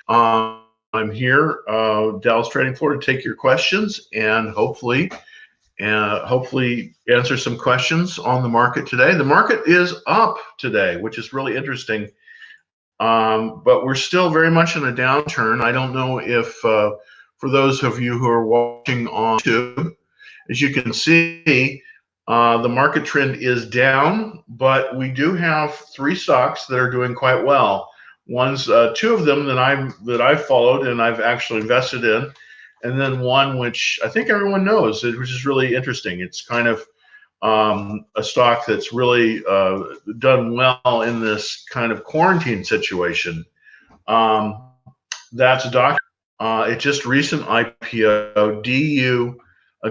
I'm here, Dallas Trading Floor, to take your questions and hopefully answer some questions on the market today. The market is up today, which is really interesting, but we're still very much in a downturn. I don't know if, for those of you who are watching on YouTube, as you can see, the market trend is down, but we do have 3 stocks that are doing quite well. One's 2 of them that I've followed and I've actually invested in, and then one which I think everyone knows, which is really interesting. It's kind of a stock that's really done well in this kind of quarantine situation. That's Doc. It just recent IPO,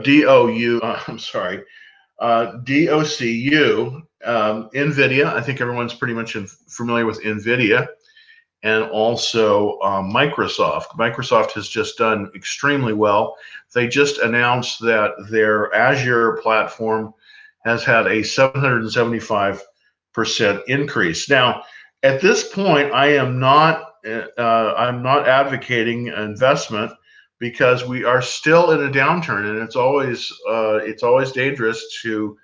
DOU. I'm sorry. DOCU, NVIDIA. I think everyone's pretty much familiar with NVIDIA, and also Microsoft. Microsoft has just done extremely well. They just announced that their Azure platform has had a 775% increase. Now, at this point, I'm not advocating investment, because we are still in a downturn, and it's always dangerous to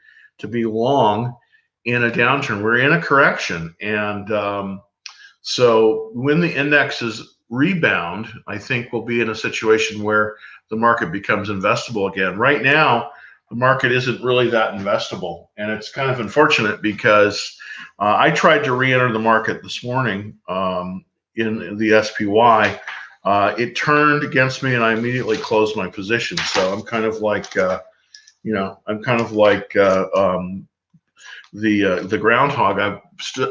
be long in a downturn. We're in a correction, and so when the indexes rebound, I think we'll be in a situation where the market becomes investable again. Right now, the market isn't really that investable, and it's kind of unfortunate because I tried to re-enter the market this morning in the SPY. It turned against me, and I immediately closed my position. So I'm kind of like, the groundhog. I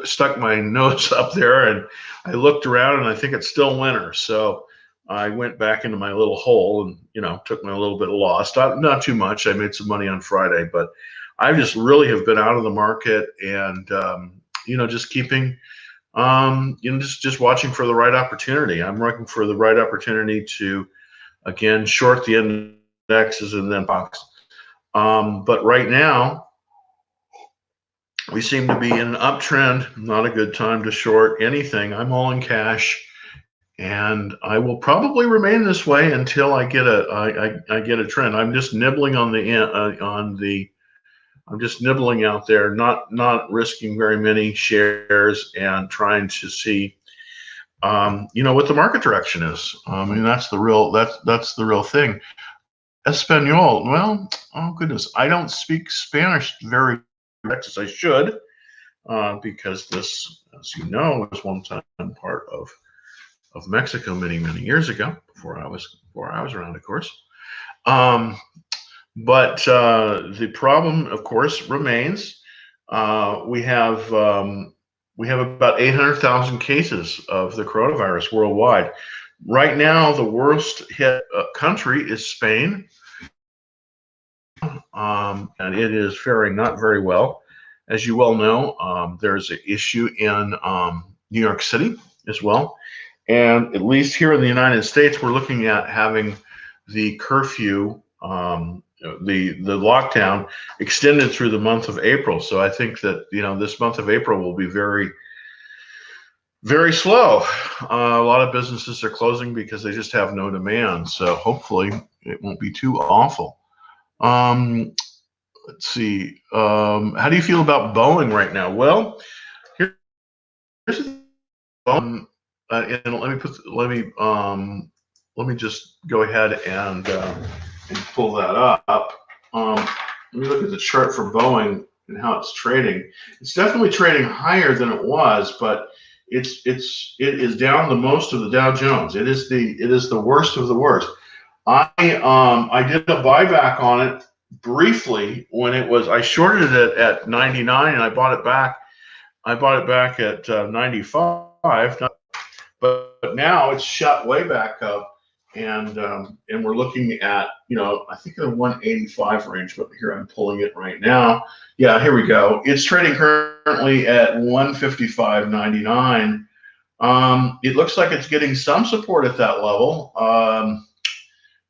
stuck my nose up there, and I looked around, and I think it's still winter. So I went back into my little hole and, took my little bit of loss. Not too much. I made some money on Friday, but I just really have been out of the market, and, just keeping, just watching for the right opportunity. I'm looking for the right opportunity to, again, short the indexes and then box. But right now, we seem to be in an uptrend. Not a good time to short anything. I'm all in cash, and I will probably remain this way until I get I get a trend. I'm just nibbling on I'm just nibbling out there, not risking very many shares, and trying to see, what the market direction is. I mean, that's the real thing. Espanol. Well, oh goodness, I don't speak Spanish very well as I should, because this, as you know, was one time part of Mexico many years ago, before I was around, of course. But the problem, of course, remains. We have about 800,000 cases of the coronavirus worldwide. Right now, the worst hit country is Spain, and it is faring not very well. As you well know, there's an issue in New York City as well. And at least here in the United States, we're looking at having the curfew, the lockdown, extended through the month of April. So I think that this month of April will be very, very slow. A lot of businesses are closing because they just have no demand. So hopefully it won't be too awful. Let's see. How do you feel about Boeing right now? Well, here's and let me just go ahead and pull that up. Let me look at the chart for Boeing and how it's trading. It's definitely trading higher than it was, but it is down the most of the Dow Jones. It is the worst of the worst. I did a buyback on it briefly when I shorted it at 99, and I bought it back at 95. But now it's shot way back up, and we're looking at, I think in the 185 range, but here I'm pulling it right now. Yeah, here we go. It's trading currently at 155.99. It looks like it's getting some support at that level.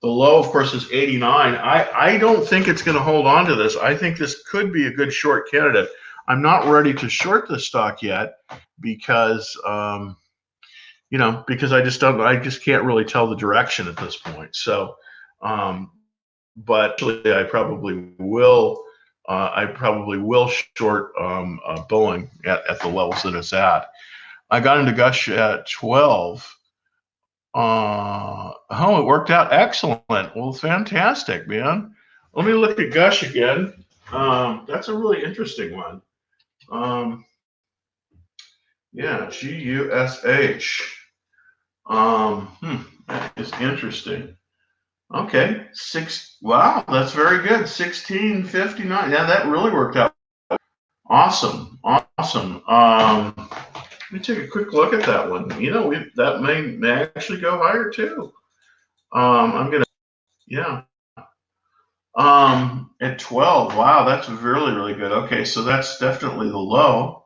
The low, of course, is 89. I don't think it's going to hold on to this. I think this could be a good short candidate. I'm not ready to short the stock yet because because I just can't really tell the direction at this point. So, but actually I probably will short Boeing at the levels that it's at. I got into Gush at 12. It worked out excellent. Well, fantastic, man. Let me look at Gush again. That's a really interesting one. Yeah, GUSH. That is interesting. Okay, wow, that's very good. 1659. Yeah, that really worked out. Awesome. Let me take a quick look at that one. That may actually go higher too. Yeah. At 12, wow, that's really, really good. Okay, so that's definitely the low.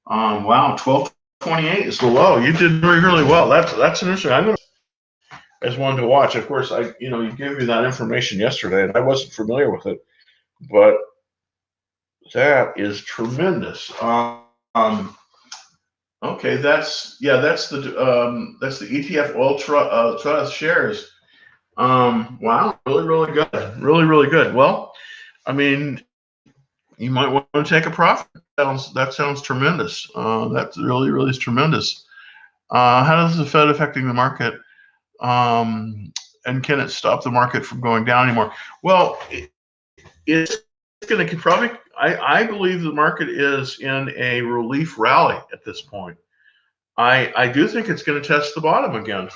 Wow, 1228 is the low. You did really, really well. That's interesting. I'm gonna as one to watch. Of course, you gave me that information yesterday, and I wasn't familiar with it, but that is tremendous. Okay, that's the ETF Ultra Trust shares. Wow, really, really good, really, really good. Well, I mean, you might want to take a profit. That sounds tremendous. That really, really is tremendous. How does the Fed affecting the market? And can it stop the market from going down anymore? Well, it's going to probably. I believe the market is in a relief rally at this point. I do think it's going to test the bottom again.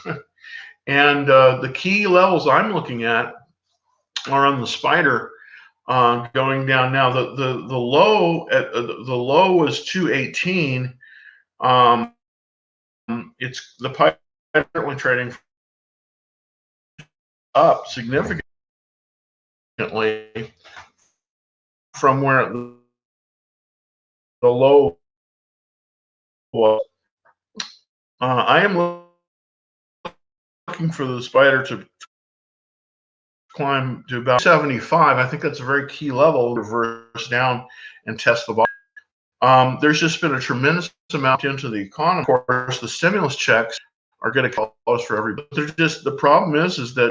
And the key levels I'm looking at are on the spider going down now. The low was 218. It's the pipe currently trading up significantly from where the low was. I am looking for the spider to climb to about 75. I think that's a very key level. Reverse down and test the bottom. There's just been a tremendous amount into the economy. Of course, the stimulus checks are going to cost for everybody. The problem is that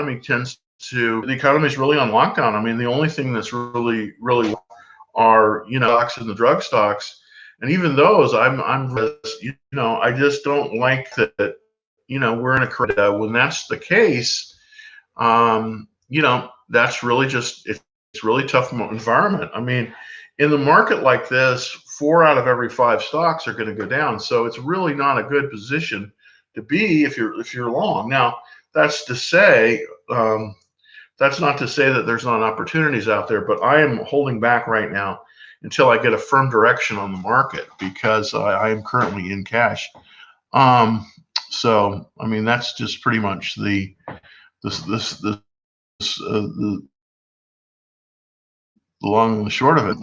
the economy is really on lockdown. I mean, the only thing that's really, really are stocks and the drug stocks, and even those, I just don't like that. We're in a when that's the case. That's really it's really tough environment. I mean, in the market like this, 4 out of every 5 stocks are going to go down. So it's really not a good position to be if you're long. Now, that's not to say that there's not opportunities out there, but I am holding back right now until I get a firm direction on the market because I am currently in cash. So I mean, that's just pretty much the long and the short of it.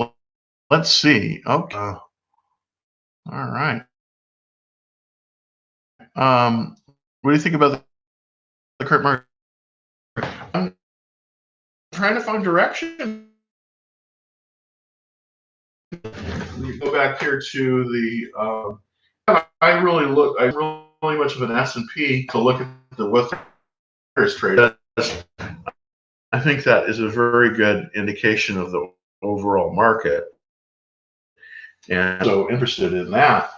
Let's see. Okay. All right. What do you think about the current market? I'm trying to find direction. We go back here to the. I really much of an S&P to look at what is traded. I think that is a very good indication of the overall market, and so interested in that.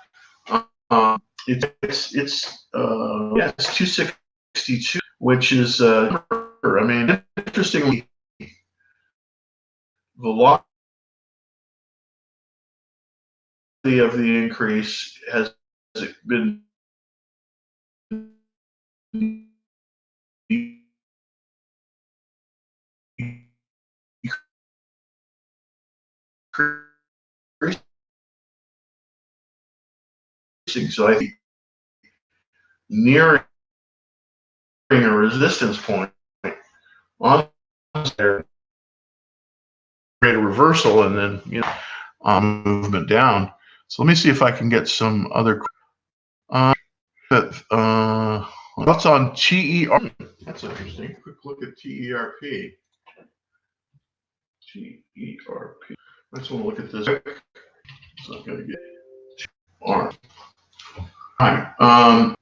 It's 262, which is I mean, interestingly, velocity of the increase has been increasing. So I think nearing a resistance point on there, create a reversal, and then movement down. So let me see if I can get some other. What's on TERP? That's interesting. Quick look at TERP. TERP. I just want to look at this. It's not going to get arm. All right.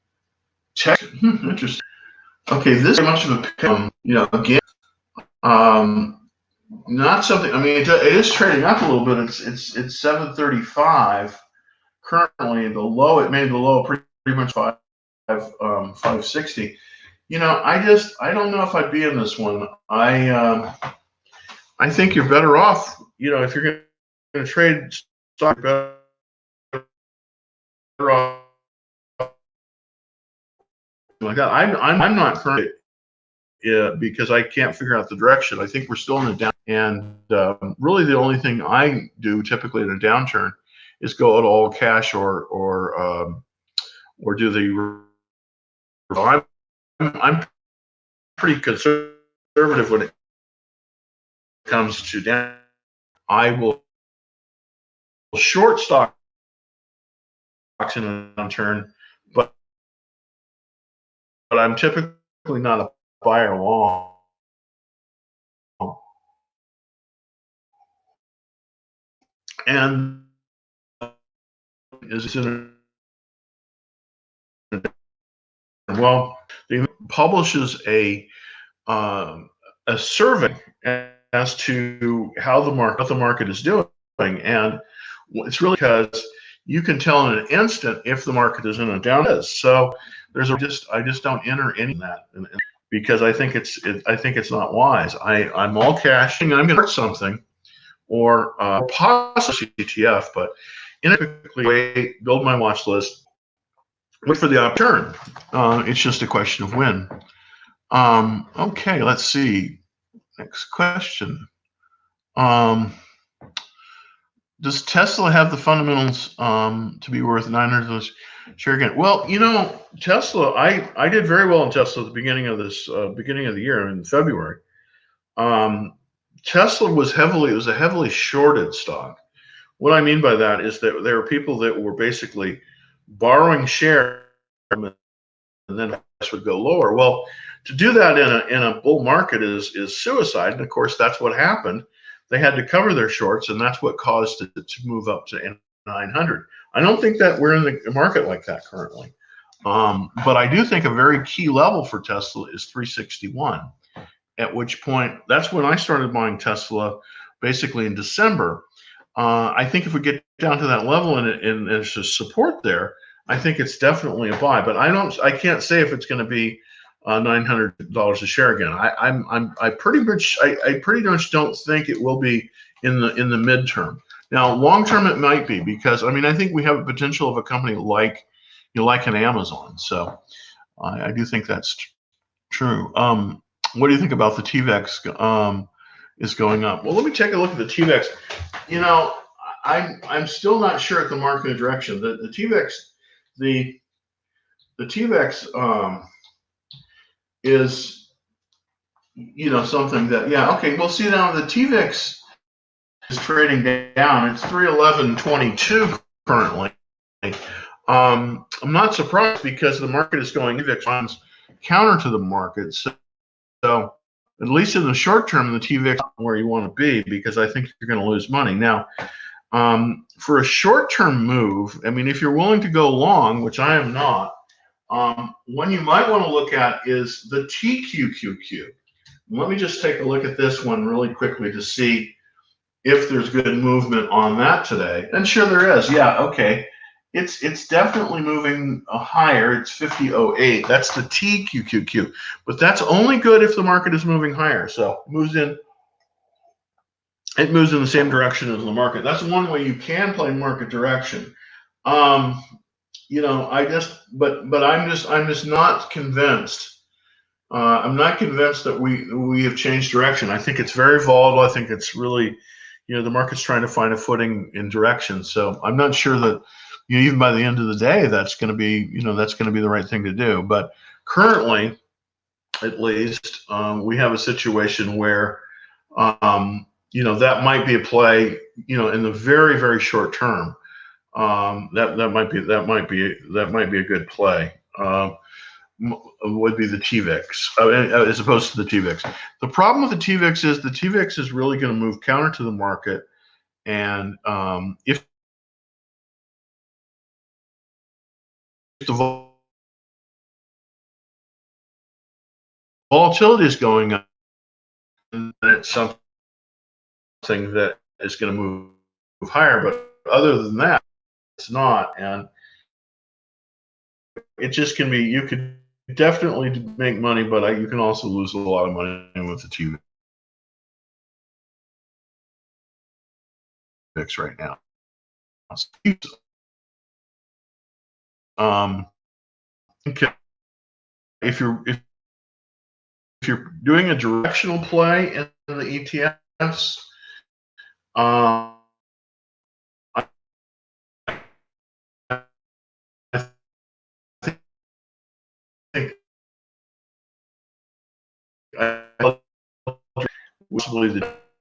Interesting. Okay, this is much of a again, not something. I mean, it is trading up a little bit. It's 735 currently. The low, it made the low pretty much 560. I don't know if I'd be in this one. I think you're better off. If you're going to trade stock, better off like that. I'm not currently because I can't figure out the direction. I think we're still in a down, and really the only thing I do typically in a downturn is go out all cash or do the. I'm pretty conservative when it comes to down. I will short stocks in a downturn, but I'm typically not a buyer long. And is in well, he publishes a survey as to how what the market is doing, and it's really because you can tell in an instant if the market is in a down. So I just don't enter any of that because I think it's not wise. I'm all cashing. I'm going to start something or possibly ETF, but in a quickly way, build my watch list, wait for the upturn. It's just a question of when. Okay, let's see. Next question. Does Tesla have the fundamentals to be worth $900 share again? Well, Tesla. I did very well in Tesla at the beginning of the year in February. Tesla was a heavily shorted stock. What I mean by that is that there are people that were basically borrowing shares and then the price would go lower. Well, to do that in a bull market is suicide, and of course that's what happened. They had to cover their shorts, and that's what caused it to move up to 900. I don't think that we're in the market like that currently, but I do think a very key level for Tesla is 361. At which point, that's when I started buying Tesla, basically in December. I think if we get down to that level and there's a support there, I think it's definitely a buy. But I can't say if it's going to be $900 a share again. I pretty much don't think it will be in the midterm. Now, long term it might be because I think we have a potential of a company like an Amazon. So I do think that's true. What do you think about the TVEX is going up? Well, let me take a look at the TVEX. I'm still not sure at the market direction. The TVEX the TVEX is something that okay. We'll see now. The TVEX is trading down. It's 311.22 currently. I'm not surprised because the market is going TVEX funds counter to the market. So at least in the short term, the TVEX is where you want to be because I think you're going to lose money. Now, for a short-term move, if you're willing to go long, which I am not, one you might want to look at is the TQQQ. Let me just take a look at this one really quickly to see if there's good movement on that today. And sure there is. Yeah, okay. It's definitely moving higher. It's 50.08. That's the TQQQ. But that's only good if the market is moving higher. So it moves in the same direction as the market. That's one way you can play market direction. I'm just not convinced. I'm not convinced that we have changed direction. I think it's very volatile. I think it's really, the market's trying to find a footing in direction. So I'm not sure that, even by the end of the day, that's going to be the right thing to do. But currently, at least, we have a situation where, that might be a play, in the very, very short term. That might be a good play. Would be the TVEX as opposed to the TVEX. The problem with the TVEX is the TVEX is really going to move counter to the market, and if the volatility is going up, and it's something that is going to move higher. But other than that, it's not. And it just can be, you could definitely make money, but you can also lose a lot of money with the TV fix right now. Okay. If you're doing a directional play in the ETFs, I think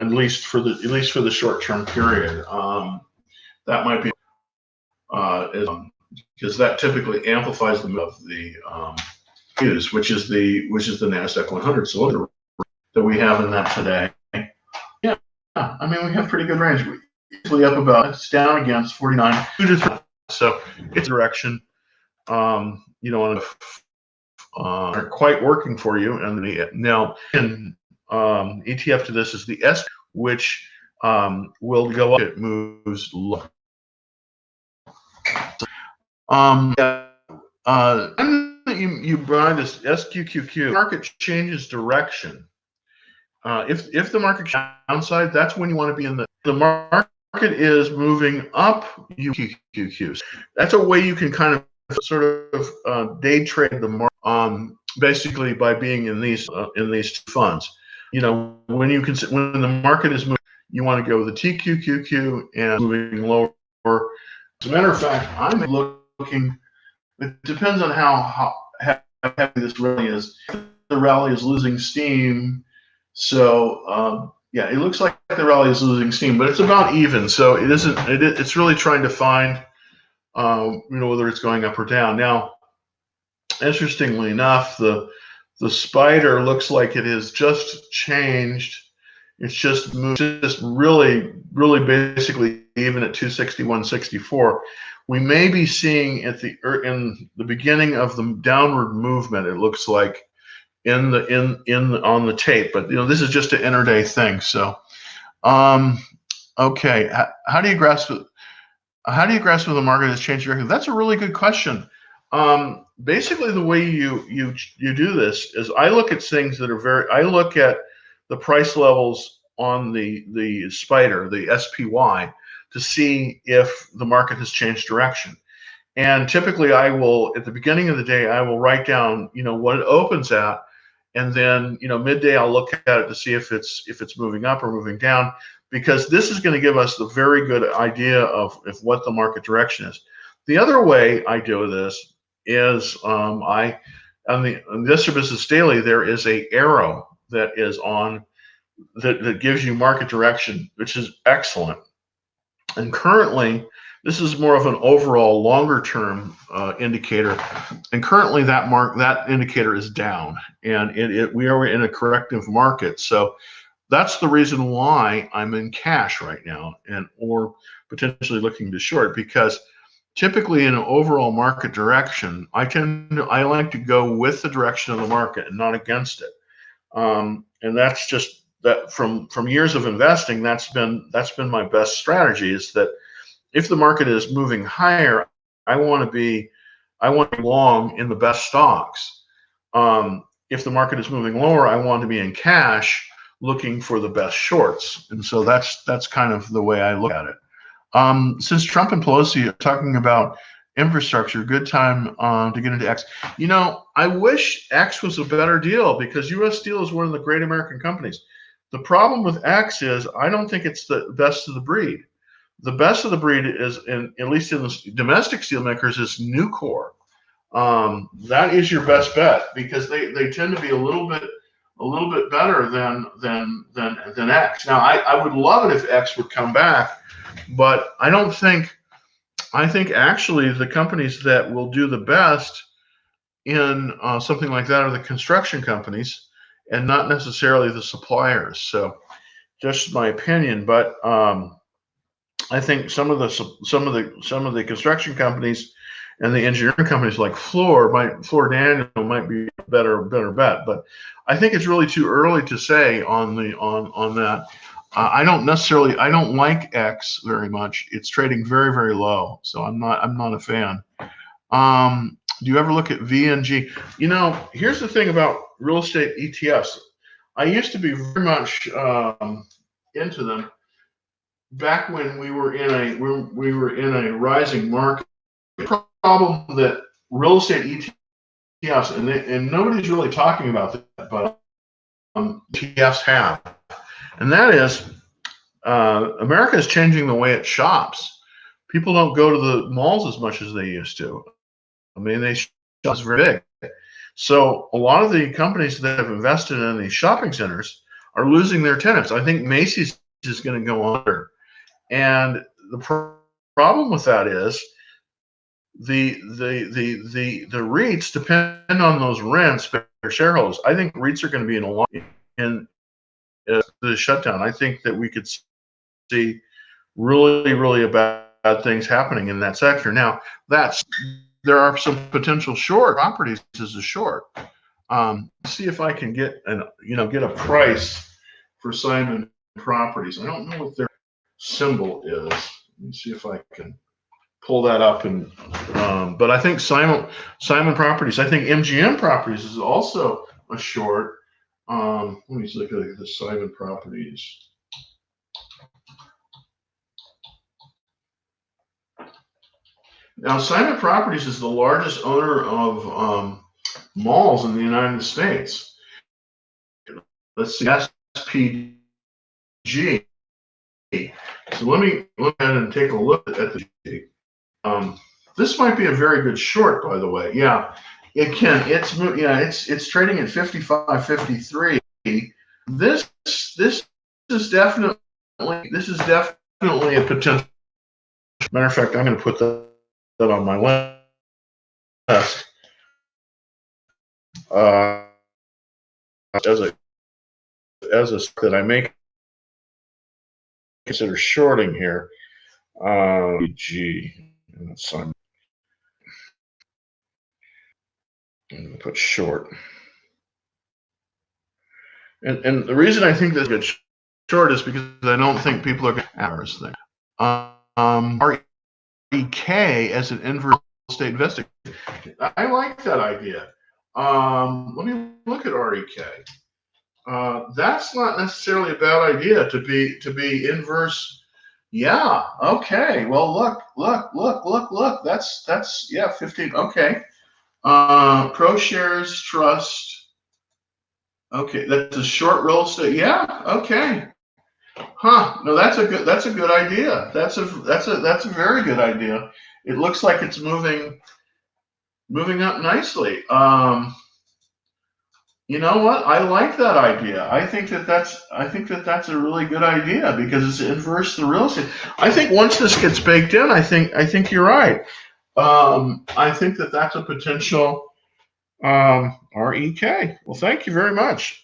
at least for the short-term period, that might be because that typically amplifies the move of the news, which is the NASDAQ 100. So that we have in that today. Yeah, I mean, we have pretty good range. We're usually up about, it's down against 49, 2 to 3. So it's direction. You don't want to aren't quite working for you. And now, ETF to this is the S, which will go up. It moves low. You buy this SQQQ, market changes direction. If the market downside, that's when you want to be in the market is moving up. QQQs. That's a way you can kind of sort of day trade the market, basically by being in these funds. You know, when the market is moving, you want to go with the TQQQ and moving lower. As a matter of fact, I'm looking. It depends on how heavy this rally is. The rally is losing steam. So yeah, it looks like the rally is losing steam, but it's about even. So it isn't. It's really trying to find, whether it's going up or down. Now, interestingly enough, the spider looks like it has just changed. It's just moved, just really basically even at 261.64. We may be seeing in the beginning of the downward movement. It looks like on the tape, but this is just an intraday thing. So, okay, how do you grasp it? How do you grasp when the market has changed direction? That's a really good question. Basically, the way you do this is I look at things that are I look at the price levels on the spider, the SPY, to see if the market has changed direction. And typically, I will at the beginning of the day I will write down what it opens at, and then midday I'll look at it to see if it's moving up or moving down, because this is going to give us the very good idea of what the market direction is. The other way I do this is on this Business Daily, there is a arrow that is on that gives you market direction, which is excellent. And currently, this is more of an overall longer term indicator, and currently that indicator is down, and we are in a corrective market. So that's the reason why I'm in cash right now, or potentially looking to short, because typically in an overall market direction, I like to go with the direction of the market and not against it. And that's just that from years of investing. That's been my best strategy, is that if the market is moving higher, I want to be long in the best stocks. If the market is moving lower, I want to be in cash looking for the best shorts. And so that's kind of the way I look at it. Since Trump and Pelosi are talking about infrastructure, good time to get into X. I wish X was a better deal, because U.S. Steel is one of the great American companies. The problem with X is I don't think it's the best of the breed. The best of the breed is, at least in the domestic steelmakers, is Nucor. That is your best bet, because they tend to be a little bit better than X. Now, I would love it if X would come back, but I don't think. I think actually the companies that will do the best in something like that are the construction companies, and not necessarily the suppliers. So, just my opinion, but I think some of the construction companies and the engineering companies like Fluor Daniel might be a better bet. But I think it's really too early to say on that. I don't like X very much. It's trading very, very low, so I'm not a fan. Do you ever look at VNG? You know, here's the thing about real estate ETFs. I used to be very much into them back when we were in a rising market. The problem that real estate ETFs and nobody's really talking about that, but ETFs have, and that is America is changing the way it shops. People don't go to the malls as much as they used to. I mean, they shop very big. So a lot of the companies that have invested in these shopping centers are losing their tenants. I think Macy's is going to go under. And the problem with that is the REITs depend on those rents for their shareholders. I think REITs are going to be in a lot in the shutdown. I think that we could see really bad things happening in that sector. Now, there are some potential short properties as a short. See if I can get a price for Simon Properties. I don't know what their symbol is. Let me see if I can pull that up. And but I think Simon Properties. I think MGM Properties is also a short. Let me look at the Simon Properties. Now, Simon Properties is the largest owner of malls in the United States. Let's see, SPG. So let me go ahead and take a look at the. This might be a very good short, by the way. Yeah, it can. It's trading at 55.53. This is definitely a potential. Matter of fact, I'm going to put that on my list as a that I may consider shorting here. So I'm going to put short. And the reason I think this is a good short is because I don't think people are going to hours thing. REK as an inverse real estate investing. I like that idea. Let me look at REK. That's not necessarily a bad idea to be inverse. Yeah. Okay. Well, look. That's yeah, 15. Okay. ProShares Trust. Okay, that's a short real estate. Yeah. Okay. Huh. No, that's a good idea. That's a very good idea. It looks like it's moving up nicely. You know what? I like that idea. I think that that's a really good idea because it's inverse to real estate. I think once this gets baked in, I think you're right. I think that that's a potential REK. Well, thank you very much.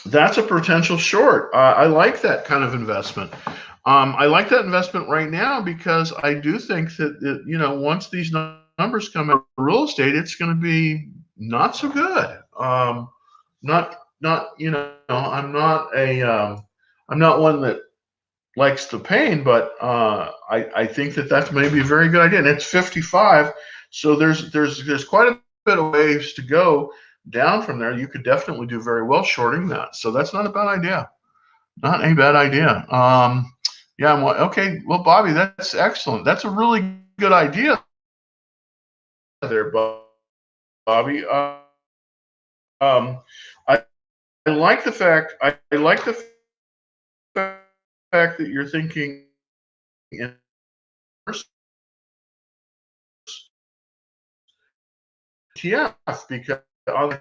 That's a potential short. I like that kind of investment. I like that investment right now because I do think that once these numbers come out for real estate, it's going to be not so good. I'm not one that likes the pain, but I think that that's maybe a very good idea. And it's 55, so there's quite a bit of ways to go down from there. You could definitely do very well shorting that. So that's not a bad idea. Not a bad idea. Yeah. Okay. Well, Bobby, that's excellent. That's a really good idea there, Bobby. I like the fact that you're thinking in ETF because I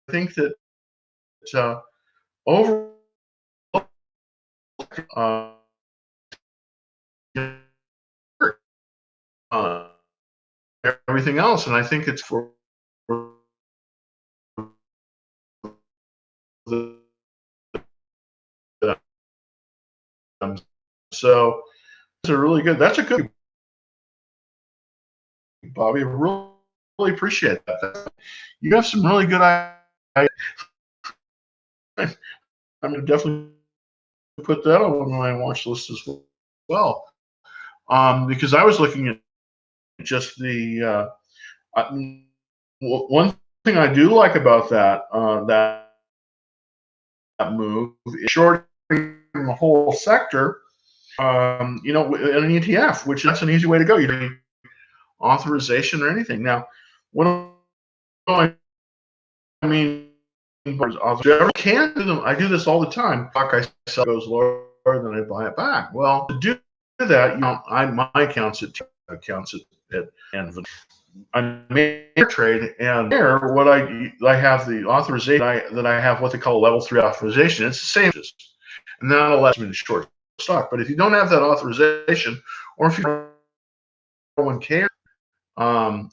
think that overall everything else, and I think it's for the so it's a really good. That's a good Bobby. I really appreciate that. You have some really good ideas. I'm going to definitely put that on my watch list as well. Because I was looking at just the one thing I do like about that move is shorting the whole sector. In an ETF, which that's an easy way to go. You don't need authorization or anything. Now, what do I mean? I can do them. I do this all the time. I sell goes lower, then I buy it back. Well, to do that, my accounts at and I made a trade, and there, what I have the authorization that I have what they call level 3 authorization. It's the same, and that allows me to short stock. But if you don't have that authorization, or if you don't care,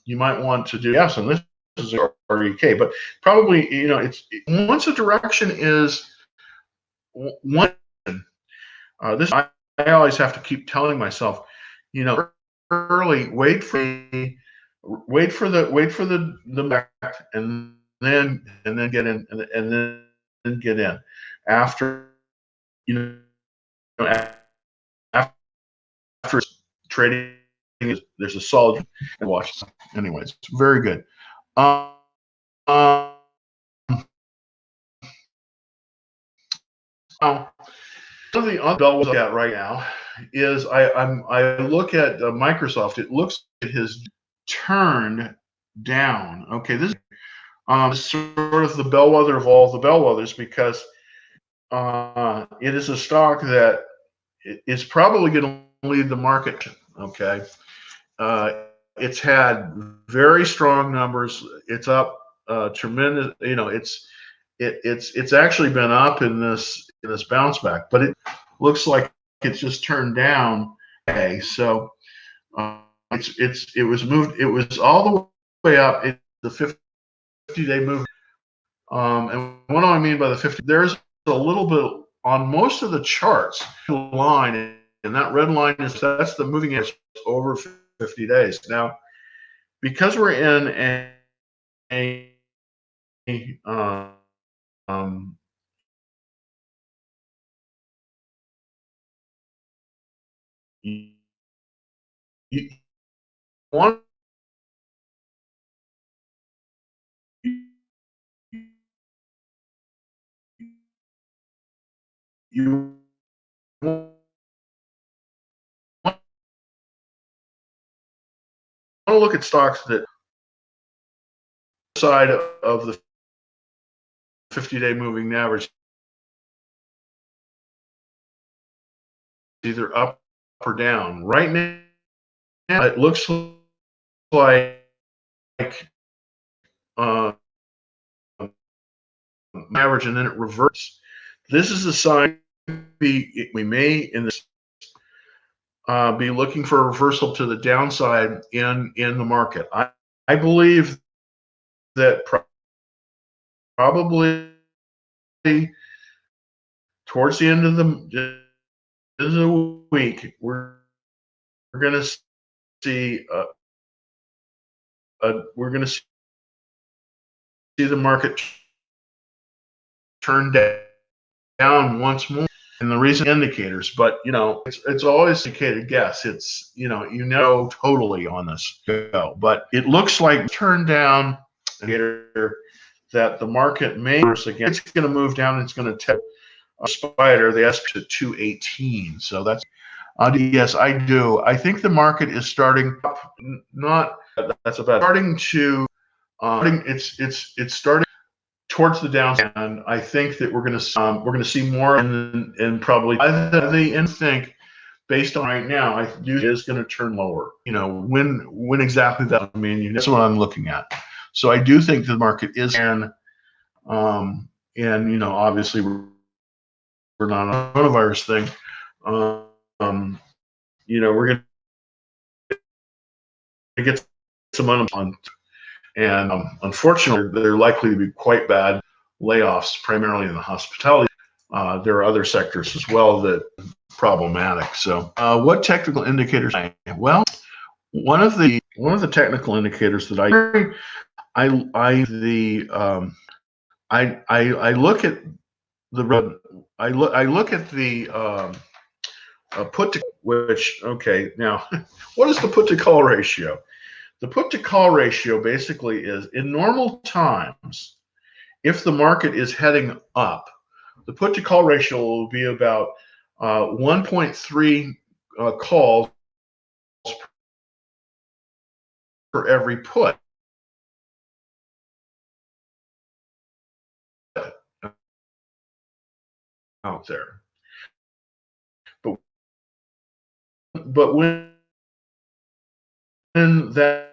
you might want to do yes, and this is REK. But probably, it's once a direction is one. This I always have to keep telling myself, early wait for the back, and then get in, and then get in after after trading. There's a solid watch. Anyways, it's very good. Now, one of the other bell look at right now is I look at Microsoft. It looks like it has turned down. Okay, this is sort of the bellwether of all the bellwethers, because it is a stock that is probably going to lead the market. Okay, it's had very strong numbers. It's up tremendous. It's actually been up in this bounce back, but it looks like it's just turned down. Okay, so it was moved. It was all the way up in the 50-day move. And what do I mean by the 50? There's a little bit on most of the charts line, and that red line that's the moving average over 50 days. Now, because we're in a you want you want to look at stocks that side of the 50-day moving average, either up or down. Right now, it looks like average, and then it reverts. This is a sign we may in this be looking for a reversal to the downside in the market. I believe that probably towards the end of the week, we're going to see we're going to see the market turn down once more, and the reason indicators. But it's always indicated guess. It's totally on this go, but it looks like turn down indicator that the market may again. It's going to move down. It's going to test a spider. The SP to 218. So that's yes, I do. I think the market is starting up. Not that's about starting to. It's starting towards the downside, and I think that we're going to see more, and probably by the end. Think based on right now, I do is going to turn lower. When exactly that? I mean, that's what I'm looking at. So I do think the market is and obviously we're not on a coronavirus thing. We're going to get some unemployment, and unfortunately, they're likely to be quite bad layoffs, primarily in the hospitality. There are other sectors as well that are problematic. So, what technical indicators? Well, one of the technical indicators that I look at the put to, which, okay, now what is the put to call ratio? The put to call ratio basically is, in normal times, if the market is heading up, the put to call ratio will be about 1.3 calls for every put out there. But when that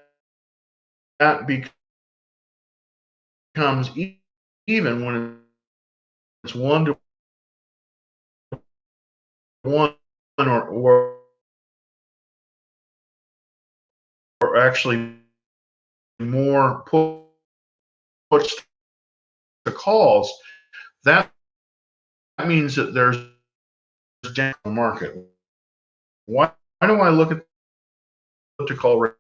becomes even, when it's 1 to 1, or actually more puts to calls, that means that there's down the market. Why do I look at put to call rate?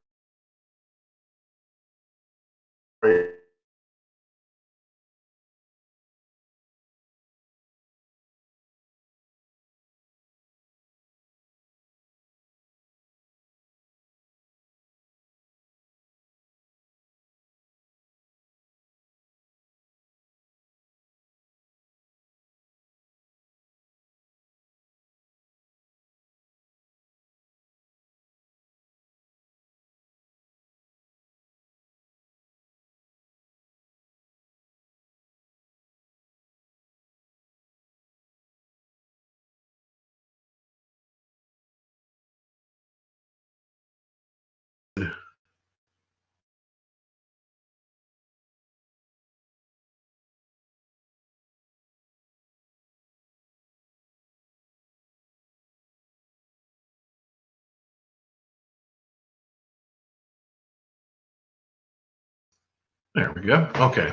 There we go. Okay,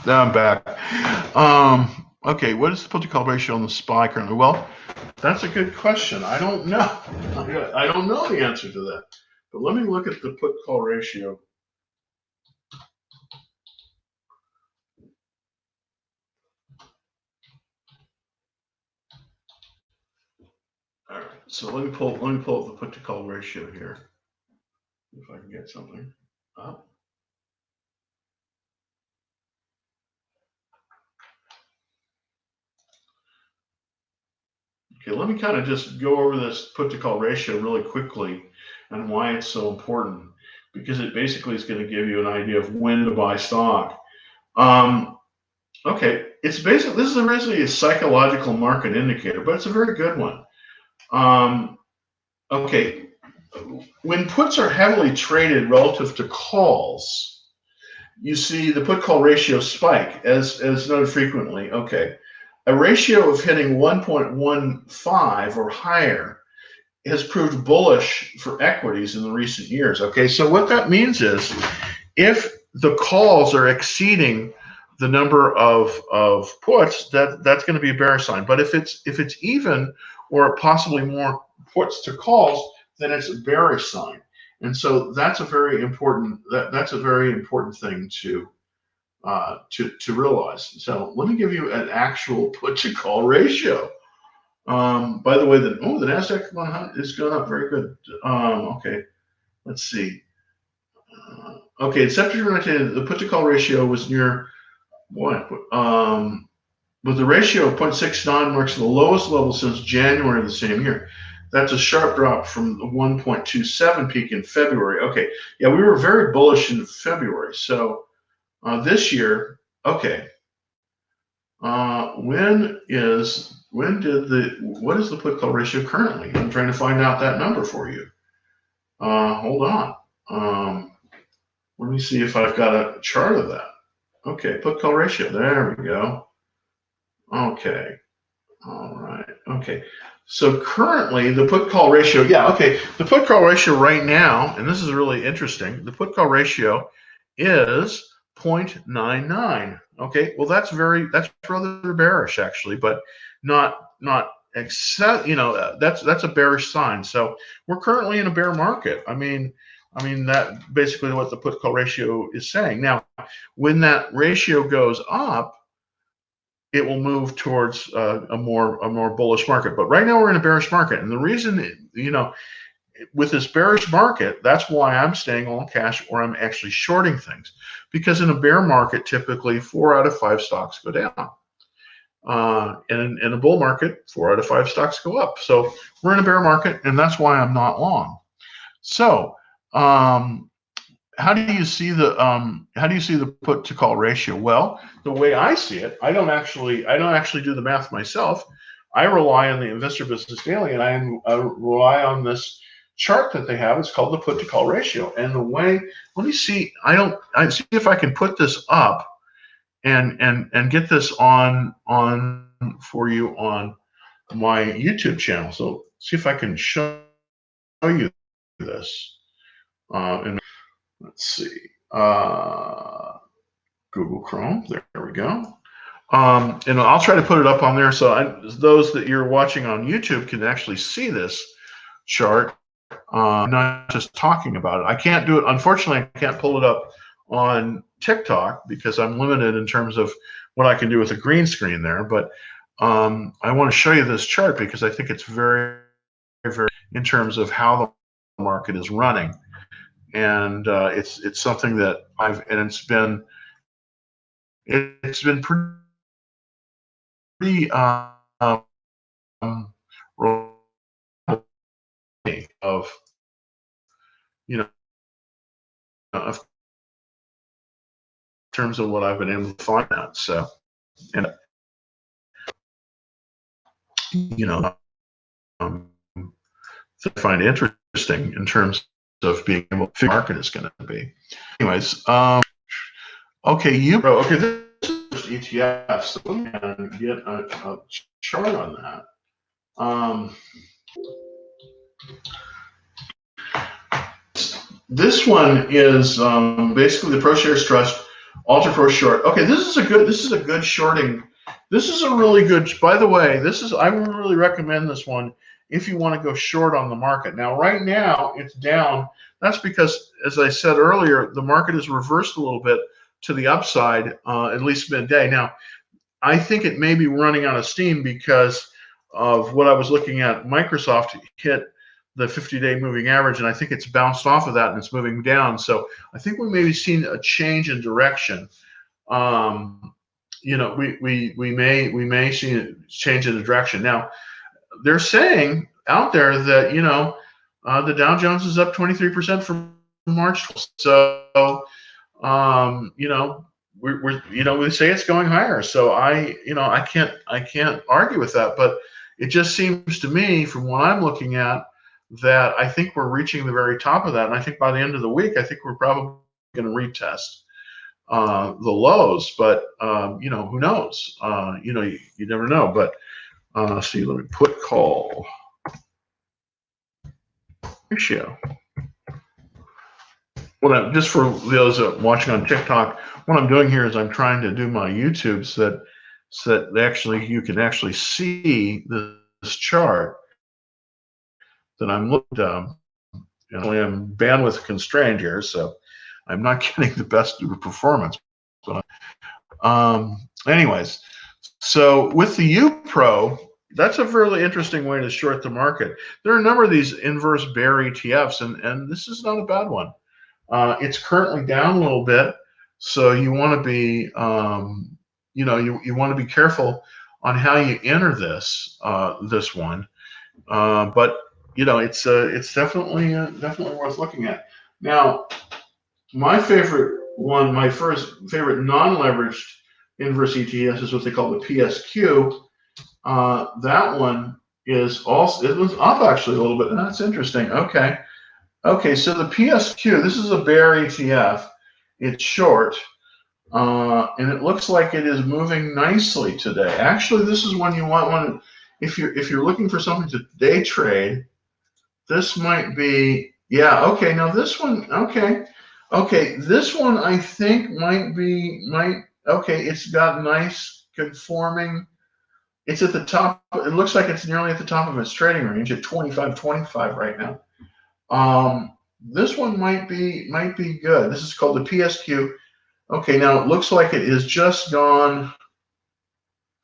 now I'm back. Okay, what is the put to call ratio on the SPY currently? Well, that's a good question. I don't know. I don't know the answer to that. But let me look at the put call ratio. All right. So let me pull up the put to call ratio here. If I can get something up. Okay, let me kind of just go over this put to call ratio really quickly and why it's so important, because it basically is going to give you an idea of when to buy stock. Okay, this is basically a psychological market indicator, but it's a very good one. Okay, when puts are heavily traded relative to calls, you see the put call ratio spike, as noted frequently. Okay, a ratio of hitting 1.15 or higher has proved bullish for equities in the recent years. Okay, so what that means is, if the calls are exceeding the number of puts, that's going to be a bearish sign. But if it's even, or possibly more puts to calls, then it's a bearish sign. And so that's a very important thing to realize. So let me give you an actual put to call ratio. By the way, the Nasdaq 100 is going up very good. Okay, let's see. Okay, in September 19, the put to call ratio was near what? With the ratio of 0.69 marks the lowest level since January of the same year. That's a sharp drop from the 1.27 peak in February. Okay, yeah, we were very bullish in February. So this year, okay. What is the put call ratio currently? I'm trying to find out that number for you. Hold on. Let me see if I've got a chart of that. Okay, put call ratio. There we go. Okay. All right. Okay. So currently the put call ratio, yeah, okay. The put call ratio right now, and this is really interesting, the put call ratio is 0.99. Okay. Well, that's rather bearish actually, but not except, that's a bearish sign. So we're currently in a bear market. I mean that basically what the put call ratio is saying. Now, when that ratio goes up, it will move towards a more bullish market. But right now we're in a bearish market, and the reason, with this bearish market, that's why I'm staying all cash, or I'm actually shorting things, because in a bear market, typically 4 out of 5 stocks go down. In a bull market, 4 out of 5 stocks go up. So we're in a bear market, and that's why I'm not long. So how do you see the put to call ratio? Well, the way I see it, I don't actually do the math myself. I rely on the Investor Business Daily, and I rely on this chart that they have. It's called the put to call ratio. And the way, let me see, I see if I can put this up and get this on for you on my YouTube channel. So see if I can show you this. And let's see, Google Chrome. There we go. And I'll try to put it up on there so those that you're watching on YouTube can actually see this chart. Not just talking about it. I can't do it. Unfortunately, I can't pull it up on TikTok because I'm limited in terms of what I can do with a green screen there. But I want to show you this chart because I think it's very, very in terms of how the market is running, and it's something that it's been pretty of of terms of what I've been able to find out. So, and I find interesting in terms of being able to figure out what the market is going to be. Anyways, okay, okay, this is ETFs. So let me get a chart on that. This one is basically the ProShares Trust Ultra Pro Short. Okay, this is a good shorting. This is a really good. By the way, I would really recommend this one if you want to go short on the market. Now, right now it's down. That's because, as I said earlier, the market has reversed a little bit to the upside, at least midday. Now, I think it may be running out of steam because of what I was looking at. Microsoft hit the 50-day moving average, and I think it's bounced off of that and it's moving down. So I think we may be seeing a change in direction. We may see a change in the direction. Now, they're saying out there that the Dow Jones is up 23% from March. So we say it's going higher. So I can't argue with that, but it just seems to me, from what I'm looking at, that I think we're reaching the very top of that. And I think by the end of the week, I think we're probably going to retest the lows. But, who knows? You never know. But see, let me put call ratio. Just for those watching on TikTok, what I'm doing here is I'm trying to do my YouTube so that you can actually see this chart that I'm looked I'm bandwidth constrained here, so I'm not getting the best performance. But anyways, so with the U-Pro, that's a really interesting way to short the market. There are a number of these inverse bear ETFs, and this is not a bad one. It's currently down a little bit, so you want to be you want to be careful on how you enter this one. But it's definitely worth looking at. Now, my favorite one, my first favorite non-leveraged inverse ETF is what they call the PSQ. That one it was up actually a little bit. That's interesting. Okay, so the PSQ, this is a bear ETF. It's short, and it looks like it is moving nicely today. Actually, this is one you want one if you're looking for something to day trade. This might be, yeah, okay. Now this one, okay, this one I think might, okay, it's got nice conforming It's at the top. It looks like it's nearly at the top of its trading range at 25.25 right now. This one might be good. This is called the PSQ. Okay, now it looks like it has just gone.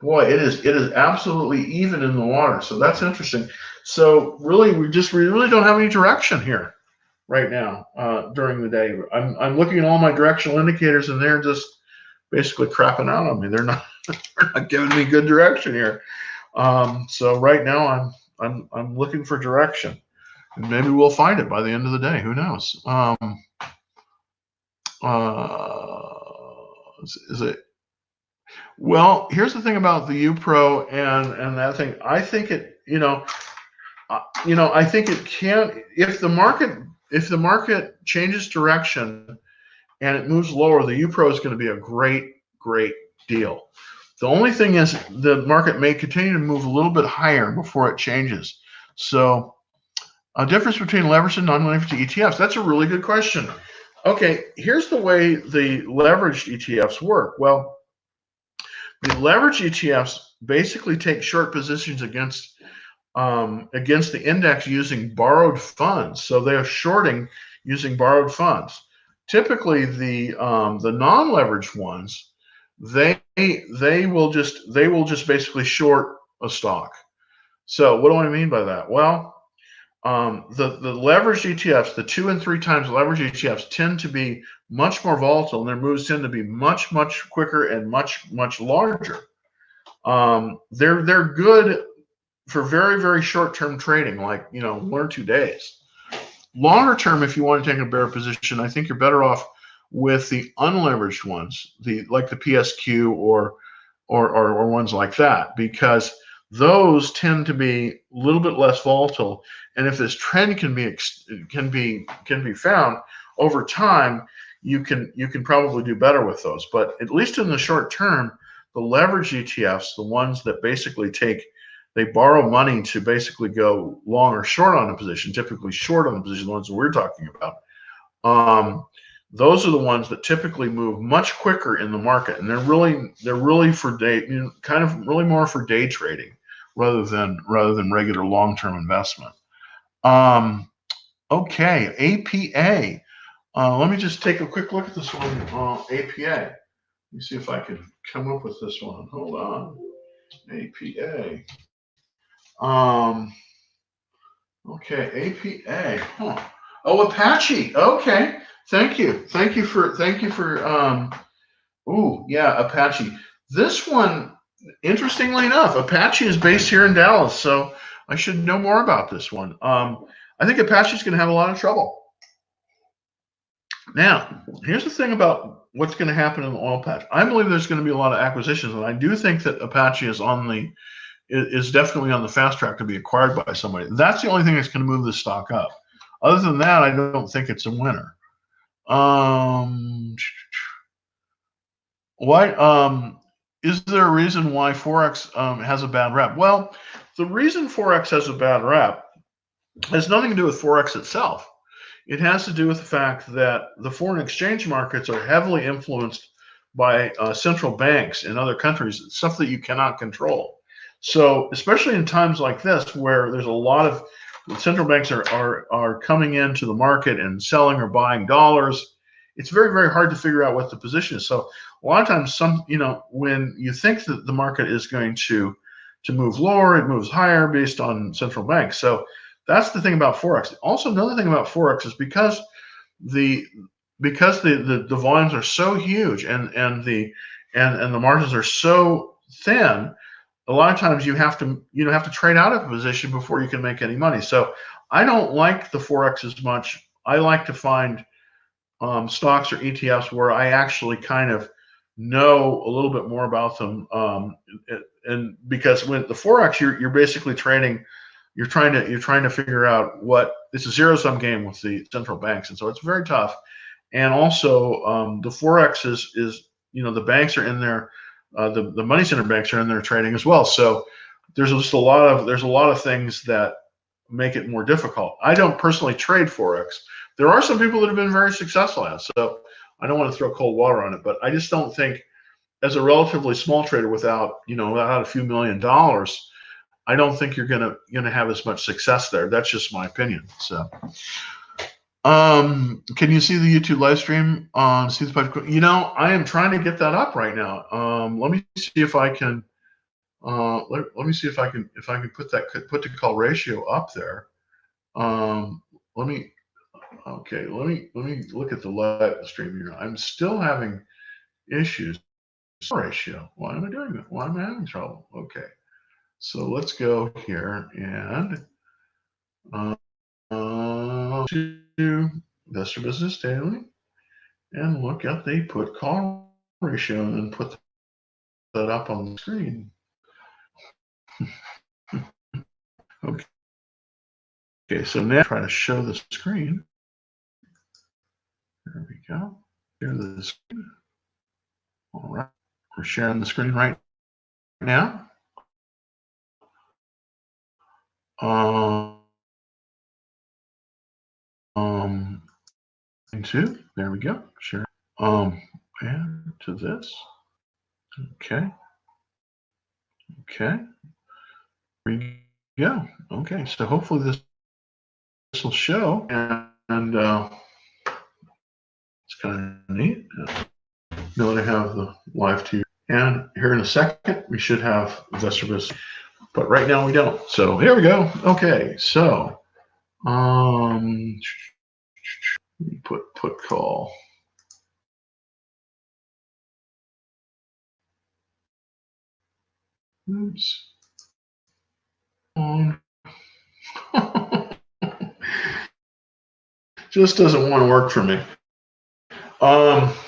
Boy, it is absolutely even in the water. So that's interesting. So really, we really don't have any direction here right now during the day. I'm looking at all my directional indicators, and they're just basically crapping out on me. They're not giving me good direction here. So right now, I'm looking for direction, and maybe we'll find it by the end of the day. Who knows? Is it? Well, here's the thing about the UPRO and that thing. I think it, I think it can, if the market changes direction and it moves lower, the UPRO is going to be a great deal. The only thing is the market may continue to move a little bit higher before it changes. So a difference between leveraged and non-leveraged ETFs. That's a really good question. Okay, here's the way the leveraged ETFs work. Well, the leveraged ETFs basically take short positions against the index using borrowed funds. So they are shorting using borrowed funds. Typically, the non-leveraged ones, they will just basically short a stock. So what do I mean by that? Well, the leveraged ETFs, the 2 and 3 times leveraged ETFs, tend to be much more volatile, and their moves tend to be much quicker and much larger. They're good for very short-term trading, like 1 or 2 days. Longer term, if you want to take a bear position, I think you're better off with the unleveraged ones, like the PSQ or ones like that, because those tend to be a little bit less volatile. And if this trend can be found over time, you can probably do better with those. But at least in the short term, the leverage ETFs, the ones that basically they borrow money to basically go long or short on a position, typically short on the position, the ones that we're talking about. Those are the ones that typically move much quicker in the market, and they're really for day, kind of really more for day trading rather than regular long-term investment. Okay, APA. Let me just take a quick look at this one. APA. Let me see if I can come up with this one. Hold on. APA. Okay, APA. Huh. Oh, Apache. Okay. Thank you for yeah, Apache. This one, interestingly enough, Apache is based here in Dallas, so I should know more about this one. I think Apache's going to have a lot of trouble. Now, here's the thing about what's going to happen in the oil patch. I believe there's going to be a lot of acquisitions, and I do think that Apache is definitely on the fast track to be acquired by somebody. That's the only thing that's going to move the stock up. Other than that, I don't think it's a winner. Is there a reason why Forex has a bad rep? Well, the reason Forex has a bad rep has nothing to do with Forex itself. It has to do with the fact that the foreign exchange markets are heavily influenced by central banks in other countries, stuff that you cannot control. So, especially in times like this, where there's a lot of central banks are coming into the market and selling or buying dollars, it's very hard to figure out what the position is. So, a lot of times, when you think that the market is going to move lower, it moves higher based on central banks. So, that's the thing about Forex. Also, another thing about Forex is because the volumes are so huge and the margins are so thin, a lot of times you have to trade out of a position before you can make any money. So I don't like the Forex as much. I like to find stocks or ETFs where I actually kind of know a little bit more about them. And because with the Forex, you're basically trading. You're trying to figure out it's a zero-sum game with the central banks, and so it's very tough. And also, the Forex is the banks are in there, the money center banks are in there trading as well. So there's just a lot of things that make it more difficult. I don't personally trade Forex. There are some people that have been very successful at it, so I don't want to throw cold water on it, but I just don't think as a relatively small trader without a few $1 million, I don't think you're gonna have as much success there. That's just my opinion. So, can you see the YouTube live stream? See the I am trying to get that up right now. Let me see if I can. Let me see if I can put the call ratio up there. Let me look at the live stream here. I'm still having issues. Ratio. Why am I doing that? Why am I having trouble? Okay. So let's go here and to Investor Business Daily and look at the put call ratio and put that up on the screen. Okay, so now try to show the screen. There we go. Share the screen. All right, we're sharing the screen right now. Into there we go. Share. And to this. Okay. Okay. There we go. Okay, so hopefully this will show, and it's kind of neat. Now that I have the live to you, and here in a second we should have Investor Business, but right now we don't. So here we go. Okay, so put call. Oops. Just doesn't want to work for me.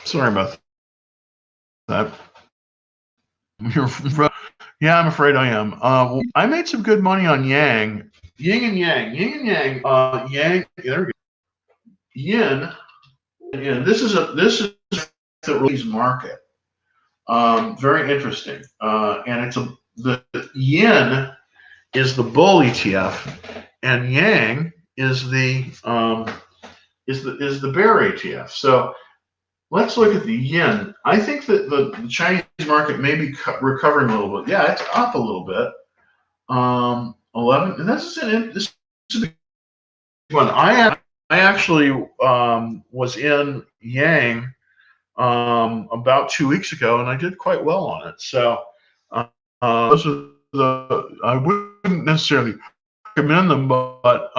Sorry about that. Yeah, I'm afraid I am. I made some good money on Yang, Yin and Yang, Yang. There we go. Yin, and this is the release market. Very interesting. And it's the Yin is the bull ETF, and Yang is the bear ETF. So let's look at the yen. I think that the Chinese market may be recovering a little bit. Yeah, it's up a little bit. 11, and this is a one. I actually was in Yang about 2 weeks ago, and I did quite well on it. So those are I wouldn't necessarily recommend them, but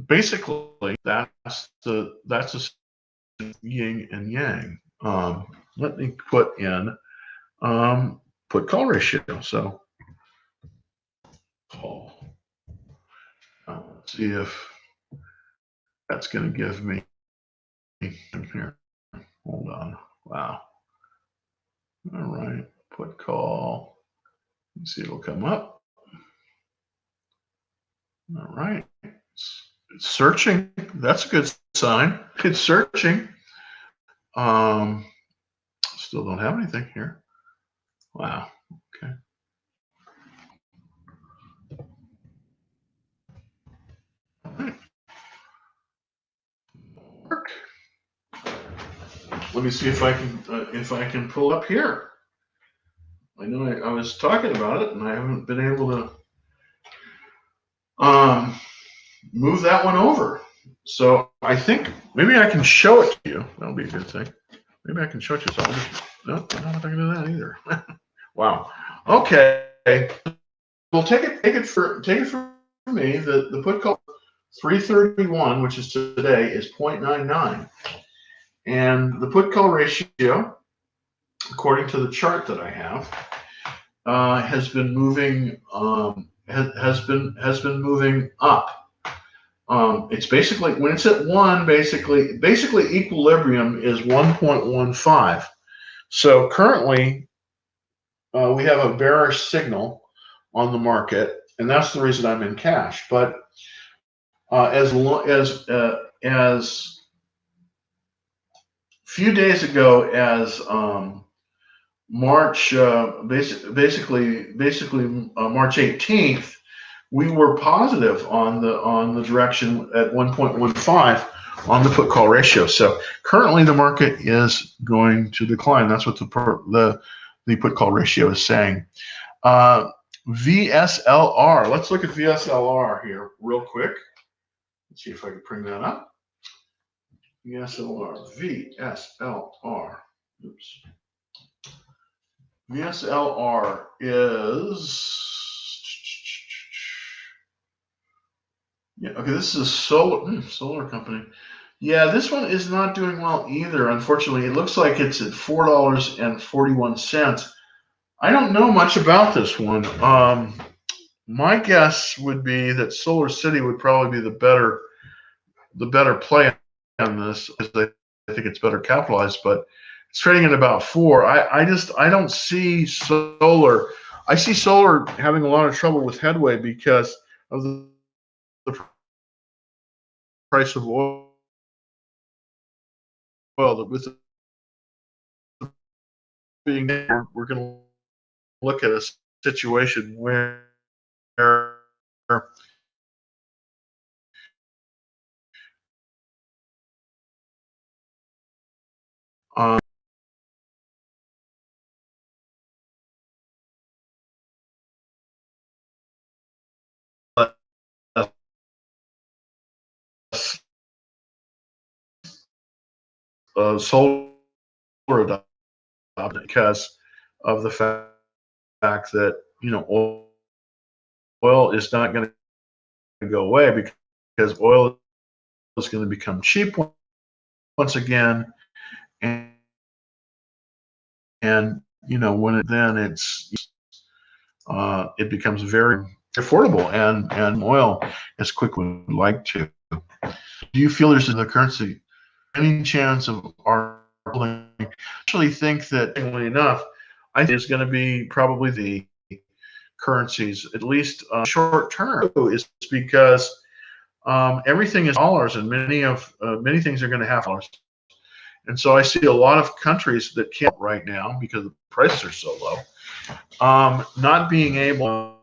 basically that's the yin and yang. Let me put in put call ratio. So call. Let's see if that's going to give me here. Hold on. Wow. All right. Put call. Let's see, it'll come up. All right. It's searching. That's a good sign. It's searching. Still don't have anything here. Wow. Okay. All right. Work. Let me see if I can pull up here. I know I was talking about it, and I haven't been able to move that one over. So I think maybe I can show it to you. That'll be a good thing. Maybe I can show it to you. So no, I don't know if I can do that either. Wow. Okay. Well, take it from me. The put call 331, which is today, is 0.99, and the put call ratio, according to the chart that I have, has been moving has been moving up. It's basically, when it's at 1, basically equilibrium is 1.15. So currently we have a bearish signal on the market, and that's the reason I'm in cash. But as few days ago as March, basically March 18th, we were positive on the direction at 1.15 on the put call ratio. So currently the market is going to decline. That's what the the put call ratio is saying. VSLR. Let's look at VSLR here real quick. Let's see if I can bring that up. VSLR. Oops. VSLR is. Yeah, okay, this is a solar company. Yeah, this one is not doing well either, unfortunately. It looks like it's at $4.41. I don't know much about this one. My guess would be that Solar City would probably be the better play on this, because I think it's better capitalized, but it's trading at about 4. I don't see solar. I see solar having a lot of trouble with headway because of the price of oil. With being there, we're going to look at a situation where um, solar adoption, because of the fact that oil is not going to go away, because oil is going to become cheap once again, and when it becomes very affordable, and oil as quickly as we'd like to. Do you feel there's in the currency any chance of our holding? I actually think that, interestingly enough, I think it's going to be probably the currencies, at least short term, is because everything is dollars, and many things are going to have dollars. And so I see a lot of countries that can't right now because the prices are so low, not being able,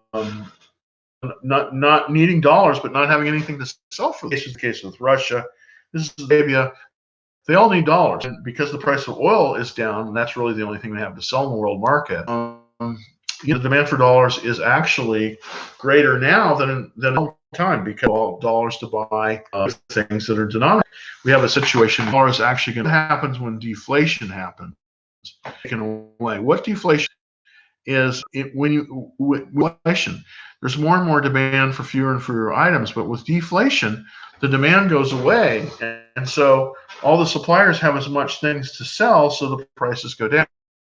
not needing dollars, but not having anything to sell for. This is the case with Russia. This is Arabia. They all need dollars, and because the price of oil is down, and that's really the only thing they have to sell in the world market. The demand for dollars is actually greater now than all time, because all dollars to buy things that are denominated. We have a situation. Dollars actually going to happens when deflation happens. What deflation is? When inflation, there's more and more demand for fewer and fewer items, but with deflation, the demand goes away, and so all the suppliers have as much things to sell, so the prices go down.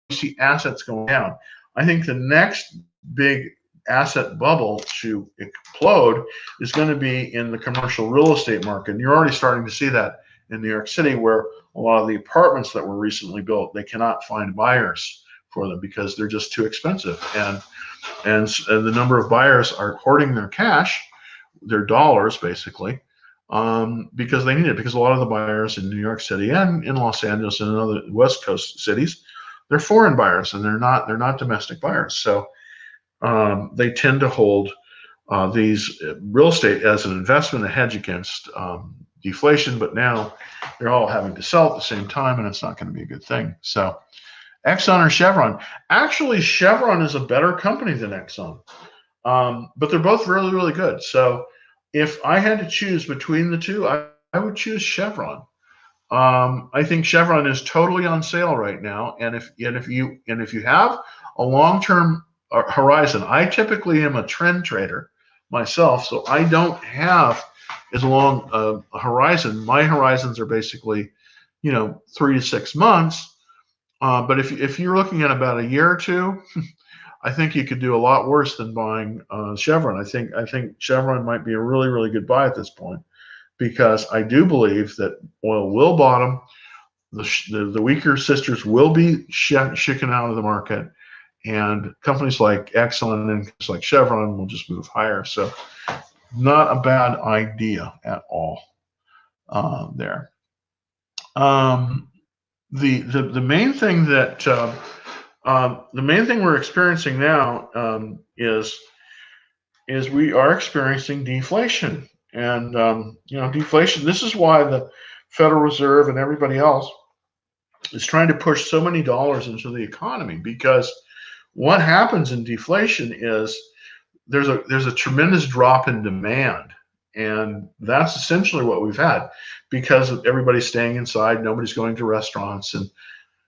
You see assets going down. I think the next big asset bubble to explode is going to be in the commercial real estate market. And you're already starting to see that in New York City, where a lot of the apartments that were recently built, they cannot find buyers for them because they're just too expensive. And the number of buyers are hoarding their cash, their dollars basically, because they need it. Because a lot of the buyers in New York City and in Los Angeles and in other West Coast cities, they're foreign buyers, and they're not domestic buyers. So they tend to hold these real estate as an investment, a hedge against deflation. But now they're all having to sell at the same time, and it's not going to be a good thing. So Exxon or Chevron? Actually, Chevron is a better company than Exxon, but they're both really, really good. So if I had to choose between the two, I would choose Chevron. I think Chevron is totally on sale right now, and if you have a long-term horizon, I typically am a trend trader myself, so I don't have as long a horizon. My horizons are basically, 3 to 6 months. But if you're looking at about a year or two, I think you could do a lot worse than buying Chevron. I think Chevron might be a really, really good buy at this point, because I do believe that oil will bottom. The weaker sisters will be shaken out of the market, and companies like Exxon and companies like Chevron will just move higher. So not a bad idea at all there. The main thing that the main thing we're experiencing now is we are experiencing deflation. And deflation. This is why the Federal Reserve and everybody else is trying to push so many dollars into the economy, because what happens in deflation is there's a tremendous drop in demand, and that's essentially what we've had because everybody's staying inside, nobody's going to restaurants and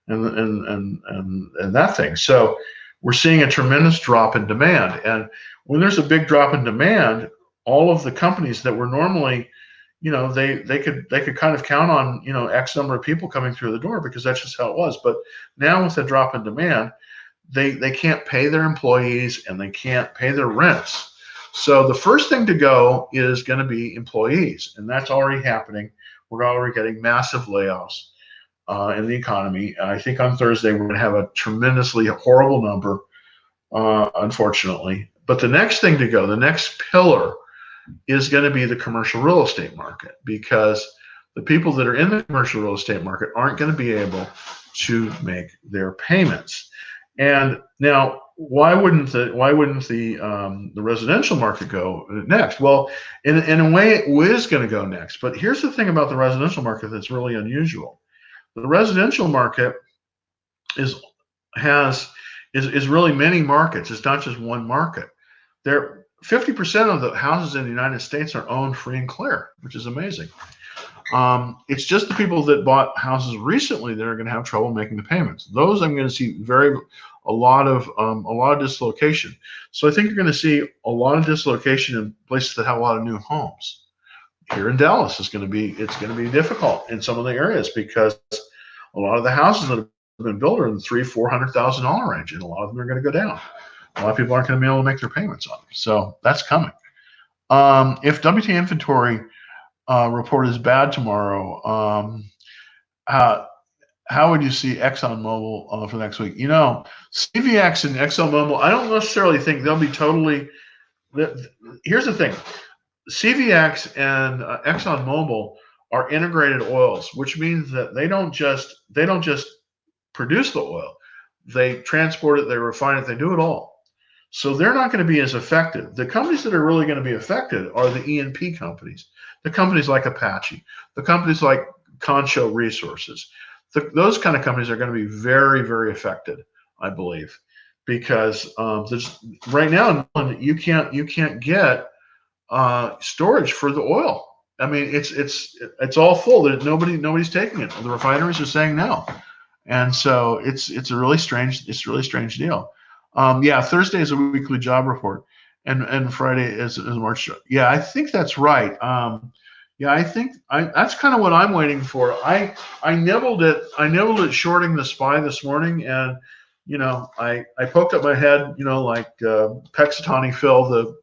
that thing. So we're seeing a tremendous drop in demand, and when there's a big drop in demand, all of the companies that were normally, they could kind of count on X number of people coming through the door because that's just how it was. But now with the drop in demand, they can't pay their employees and they can't pay their rents. So the first thing to go is going to be employees, and that's already happening. We're already getting massive layoffs in the economy. I think on Thursday we're going to have a tremendously horrible number, unfortunately. But the next thing to go, the next pillar, is going to be the commercial real estate market, because the people that are in the commercial real estate market aren't going to be able to make their payments. And now, why wouldn't the residential market go next? Well, in a way, it is going to go next. But here's the thing about the residential market that's really unusual. The residential market is really many markets. It's not just one market. 50% of the houses in the United States are owned free and clear, which is amazing. It's just the people that bought houses recently that are going to have trouble making the payments. Those I'm going to see a lot of dislocation. So I think you're going to see a lot of dislocation in places that have a lot of new homes. Here in Dallas, it's going to be difficult in some of the areas because a lot of the houses that have been built are in the $300,000-$400,000 range, and a lot of them are going to go down. A lot of people aren't going to be able to make their payments on them. So that's coming. If WT inventory report is bad tomorrow, how would you see ExxonMobil for next week? CVX and ExxonMobil, I don't necessarily think they'll be totally. Here's the thing: CVX and ExxonMobil are integrated oils, which means that they don't just produce the oil; they transport it, they refine it, they do it all. So they're not going to be as effective. The companies that are really going to be affected are the E&P companies, the companies like Apache, the companies like Concho Resources. Those kind of companies are going to be very, very affected, I believe, because right now you can't get storage for the oil. I mean, it's all full. Nobody's taking it. The refineries are saying no, and so it's a really strange deal. Thursday is a weekly job report, and Friday is March. Yeah, I think that's right. I think that's kind of what I'm waiting for. I nibbled at shorting the SPY this morning, and I poked up my head, like Pexitani Phil, the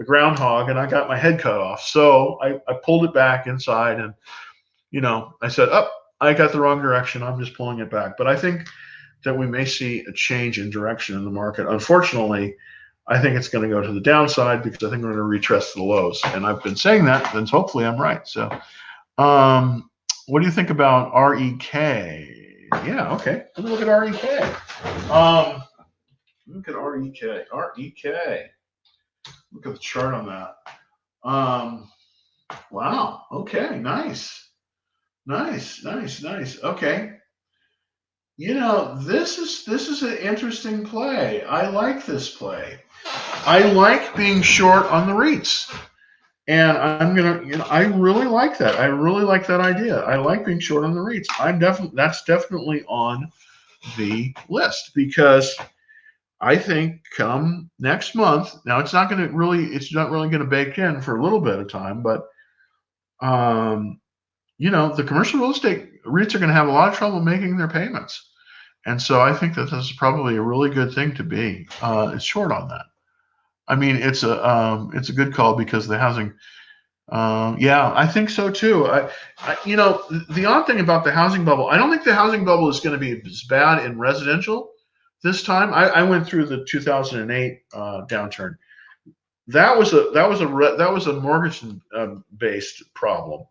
groundhog, and I got my head cut off. So I pulled it back inside, and I said, I got the wrong direction. I'm just pulling it back. But I think that we may see a change in direction in the market. Unfortunately, I think it's going to go to the downside because I think we're going to retest the lows. And I've been saying that, and hopefully I'm right. So what do you think about REK? Yeah, okay. Let me look at REK. Look at REK. REK. Look at the chart on that. Wow. Okay. Nice. Okay. This is an interesting play. I like this play. I like being short on the REITs, and I really like that. I really like that idea. I like being short on the REITs. That's definitely on the list because I think come next month. Now it's not really going to bake in for a little bit of time, but the commercial real estate REITs are going to have a lot of trouble making their payments. And so I think that this is probably a really good thing to be short on that. I mean, it's a good call because the housing. I think so too. The odd thing about the housing bubble, I don't think the housing bubble is going to be as bad in residential this time. I went through the 2008 downturn. That was a mortgage based problem.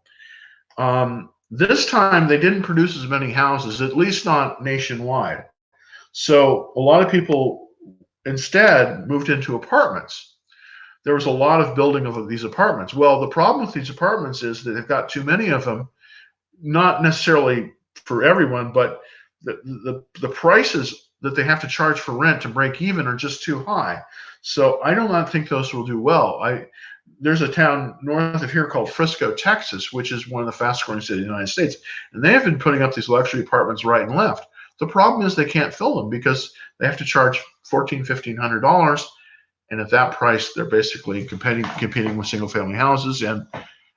This time they didn't produce as many houses, at least not nationwide. So a lot of people instead moved into apartments. There was a lot of building of these apartments. Well, the problem with these apartments is that they've got too many of them, not necessarily for everyone, but the prices that they have to charge for rent to break even are just too high. So I do not think those will do well. There's a town north of here called Frisco, Texas, which is one of the fastest growing cities in the United States. And they have been putting up these luxury apartments right and left. The problem is they can't fill them because they have to charge $1,400, $1,500. And at that price, they're basically competing with single family houses. And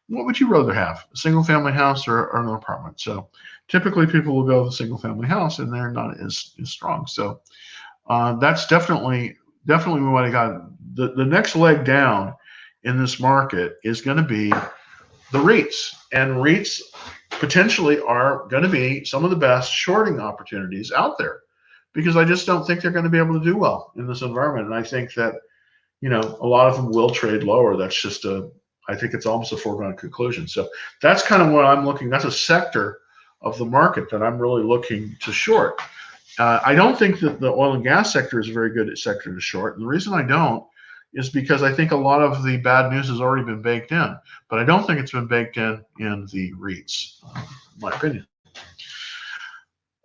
what would you rather have, a single family house or an apartment? So typically people will go with a single family house and they're not as strong. So that's definitely what I got. The next leg down in this market is going to be the REITs, and REITs potentially are going to be some of the best shorting opportunities out there, because I just don't think they're going to be able to do well in this environment. And I think that, a lot of them will trade lower. That's just I think it's almost a foregone conclusion. So that's kind of what I'm looking. That's a sector of the market that I'm really looking to short. I don't think that the oil and gas sector is a very good sector to short. And the reason I don't is because I think a lot of the bad news has already been baked in, but I don't think it's been baked in the REITs, in my opinion.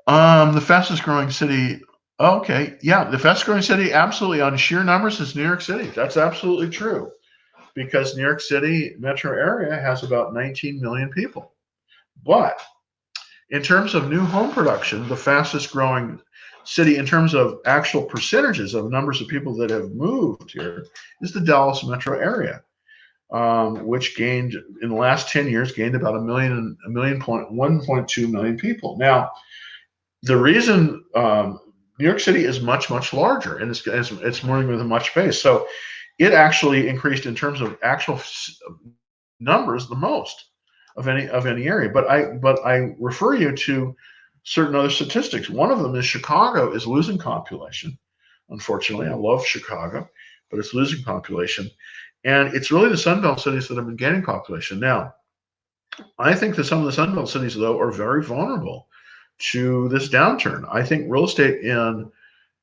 The fastest growing city. Okay, yeah, the fastest growing city, absolutely, on sheer numbers, is New York City. That's absolutely true, because New York City metro area has about 19 million people. But in terms of new home production, the fastest growing city in terms of actual percentages of numbers of people that have moved here is the Dallas metro area, which gained in the last 10 years gained about 1.2 million people. Now, the reason New York City is much, much larger, and it's moving with a much pace. So it actually increased in terms of actual numbers the most of any area. But I refer you to certain other statistics. One of them is Chicago is losing population. Unfortunately, I love Chicago, but it's losing population. And it's really the Sun Belt cities that have been gaining population. Now, I think that some of the Sun Belt cities, though, are very vulnerable to this downturn. I think real estate in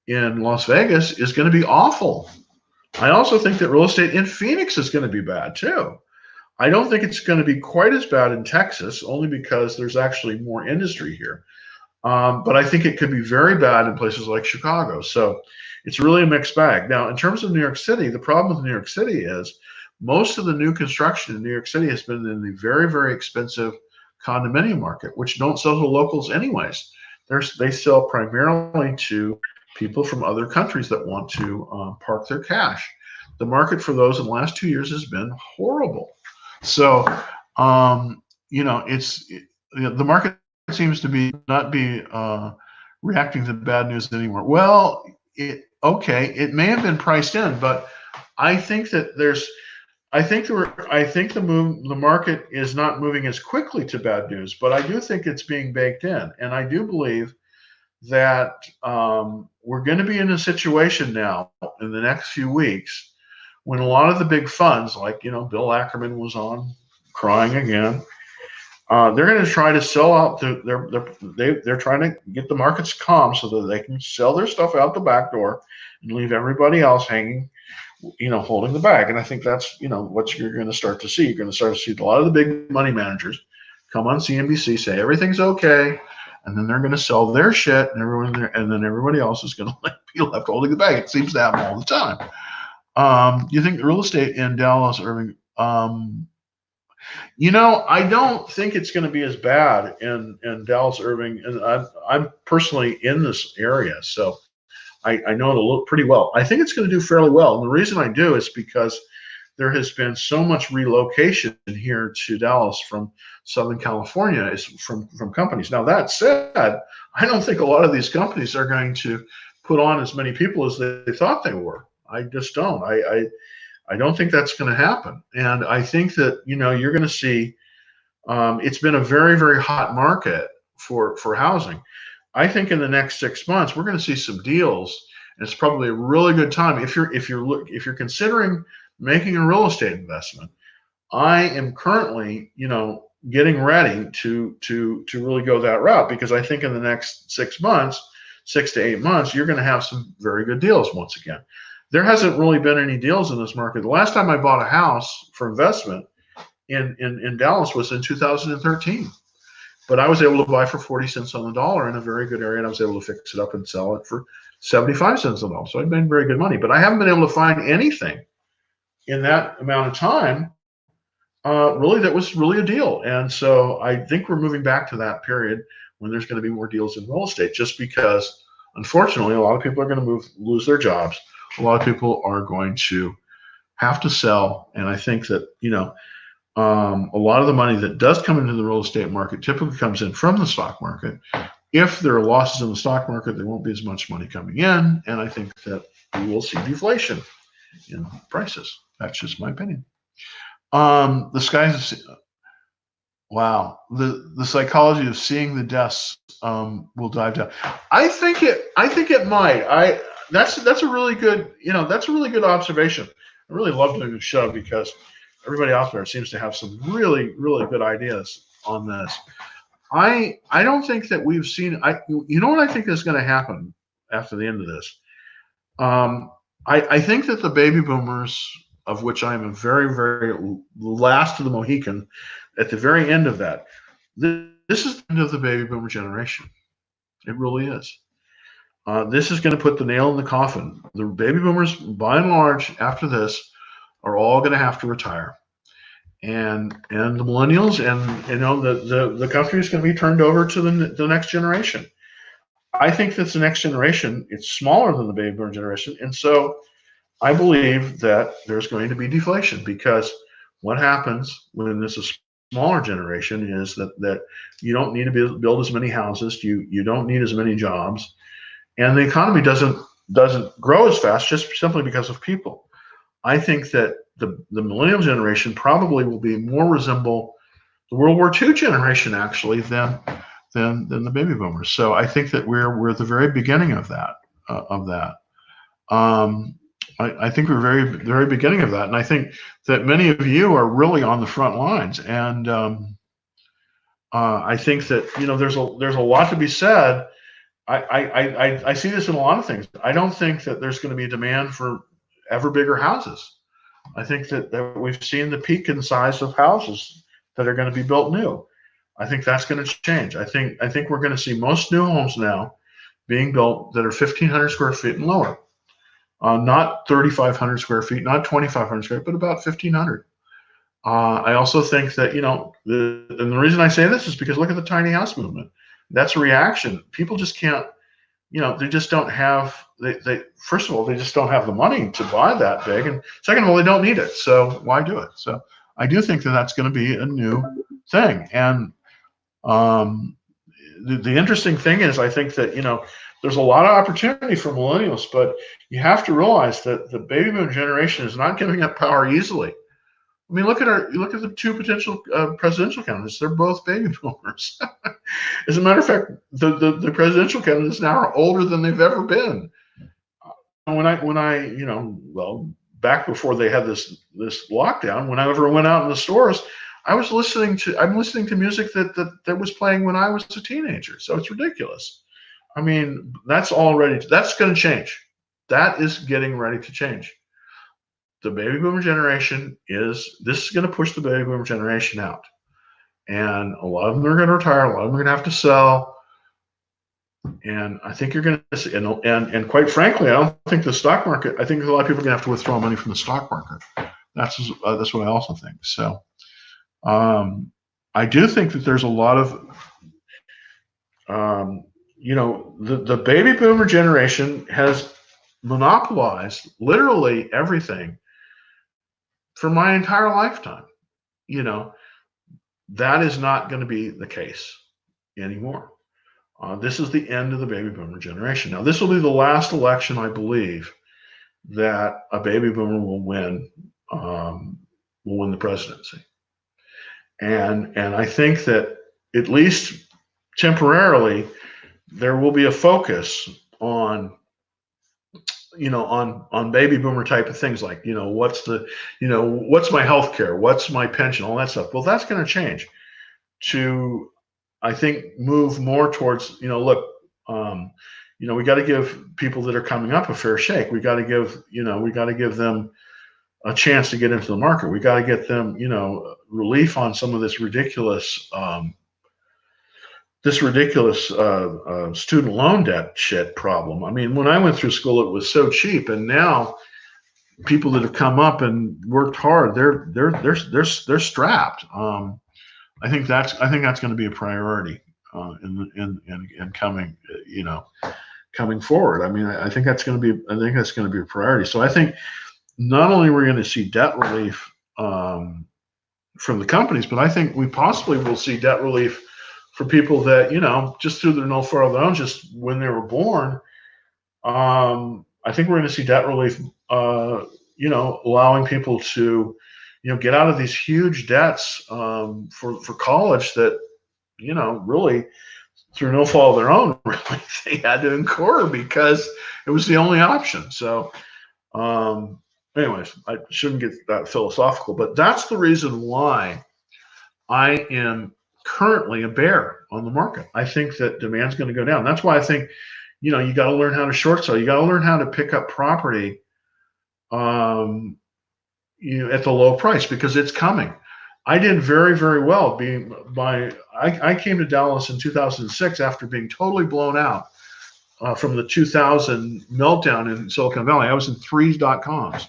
Las Vegas is going to be awful. I also think that real estate in Phoenix is going to be bad too. I don't think it's going to be quite as bad in Texas, only because there's actually more industry here. But I think it could be very bad in places like Chicago. So it's really a mixed bag. Now, in terms of New York City, the problem with New York City is most of the new construction in New York City has been in the very, very expensive condominium market, which don't sell to locals anyways. They sell primarily to people from other countries that want to park their cash. The market for those in the last 2 years has been horrible. So, the market seems to not be reacting to bad news anymore. Well, it may have been priced in, but I think that the market is not moving as quickly to bad news, but I do think it's being baked in, and I do believe that we're going to be in a situation now in the next few weeks when a lot of the big funds, like Bill Ackerman was on crying again, they're going to try to sell out. They're trying to get the markets calm so that they can sell their stuff out the back door and leave everybody else hanging, holding the bag. And I think that's what you're going to start to see. You're going to start to see a lot of the big money managers come on CNBC, say everything's okay, and then they're going to sell their shit, and then everybody else is going to be left holding the bag. It seems to happen all the time. You think real estate in Dallas, Irving? I don't think it's going to be as bad in Dallas, Irving, and I'm personally in this area, so I know it pretty well. I think it's going to do fairly well, and the reason I do is because there has been so much relocation here to Dallas from Southern California is from companies. Now, that said, I don't think a lot of these companies are going to put on as many people as they thought they were. I just don't. I don't think that's going to happen. And I think that, you're going to see, it's been a very, very hot market for housing. I think in the next 6 months, we're going to see some deals, and it's probably a really good time. If you're considering making a real estate investment, I am currently, getting ready to really go that route, because I think in the next 6 to 8 months, you're going to have some very good deals once again. There hasn't really been any deals in this market. The last time I bought a house for investment in Dallas was in 2013. But I was able to buy for 40 cents on the dollar in a very good area, and I was able to fix it up and sell it for 75 cents a dollar. So I've made very good money, but I haven't been able to find anything in that amount of time really that was really a deal. And so I think we're moving back to that period when there's going to be more deals in real estate, just because unfortunately a lot of people are going to lose their jobs. A lot of people are going to have to sell. And I think that, a lot of the money that does come into the real estate market typically comes in from the stock market. If there are losses in the stock market, there won't be as much money coming in. And I think that we will see deflation in prices. That's just my opinion. The skies, wow. The psychology of seeing the deaths will dive down. I think it might. That's a really good, that's a really good observation. I really love doing the show because everybody out there seems to have some really, really good ideas on this. I don't think that we've seen. You know what I think is going to happen after the end of this. I think that the baby boomers, of which I'm a very, very last of the Mohican, at the very end of that, this is the end of the baby boomer generation. It really is. This is going to put the nail in the coffin. The baby boomers, by and large, after this, are all going to have to retire, and the millennials, and the country is going to be turned over to the next generation. I think that the next generation, it's smaller than the baby boomer generation, and so I believe that there's going to be deflation, because what happens when this is smaller generation is that you don't need to build as many houses, you don't need as many jobs, and the economy doesn't grow as fast just simply because of people. I think that the millennial generation probably will be more resemble the World War II generation actually than the baby boomers. So I think that we're at the very beginning of that. I think we're very, very beginning of that, and I think that many of you are really on the front lines. And I think that there's a lot to be said. I see this in a lot of things. I don't think that there's going to be a demand for ever bigger houses. I think that we've seen the peak in size of houses that are going to be built new. I think that's going to change. I think we're going to see most new homes now being built that are 1,500 square feet and lower. Not 3,500 square feet, not 2,500 square feet, but about 1,500. I also think that, and the reason I say this is because look at the tiny house movement. That's a reaction. People just can't, they just don't have, first of all, they just don't have the money to buy that big. And second of all, they don't need it. So why do it? So I do think that that's going to be a new thing. And the interesting thing is, I think that, there's a lot of opportunity for millennials, but you have to realize that the baby boom generation is not giving up power easily. I mean, look at the two potential presidential candidates. They're both baby boomers. As a matter of fact, the presidential candidates now are older than they've ever been. When I back before they had this lockdown, whenever I went out in the stores, I'm listening to music that was playing when I was a teenager. So it's ridiculous. I mean, that's going to change. That is getting ready to change. The baby boomer generation this is going to push the baby boomer generation out. And a lot of them are going to retire. A lot of them are going to have to sell. And I think you're going to see, and quite frankly, I don't think the stock market, I think a lot of people are going to have to withdraw money from the stock market. That's what I also think. So I do think that there's a lot of, the baby boomer generation has monopolized literally everything for my entire lifetime. That is not going to be the case anymore. This is the end of the baby boomer generation. Now, this will be the last election, I believe, that a baby boomer will win the presidency. And I think that at least temporarily, there will be a focus on baby boomer type of things, like, what's my health care, what's my pension, all that stuff. Well, that's going to change to, I think, move more towards, we got to give people that are coming up a fair shake. We got to give them a chance to get into the market. We got to get them, relief on some of this ridiculous this ridiculous student loan debt shit problem. I mean, when I went through school, it was so cheap, and now people that have come up and worked hard, they're strapped. I think that's going to be a priority in coming, coming forward. I mean, I think that's going to be a priority. So I think not only we're going to see debt relief from the companies, but I think we possibly will see debt relief for people that, just through their no fault of their own, just when they were born. I think we're going to see debt relief, allowing people to, get out of these huge debts for college that, really through no fault of their own, really they had to incur because it was the only option. So, anyways, I shouldn't get that philosophical, but that's the reason why I am currently a bear on the market. I think that demand's going to go down. That's why I think, you got to learn how to short sell. You got to learn how to pick up property, at the low price, because it's coming. I did very, very well. I came to Dallas in 2006 after being totally blown out from the 2000 meltdown in Silicon Valley. I was in 3.coms,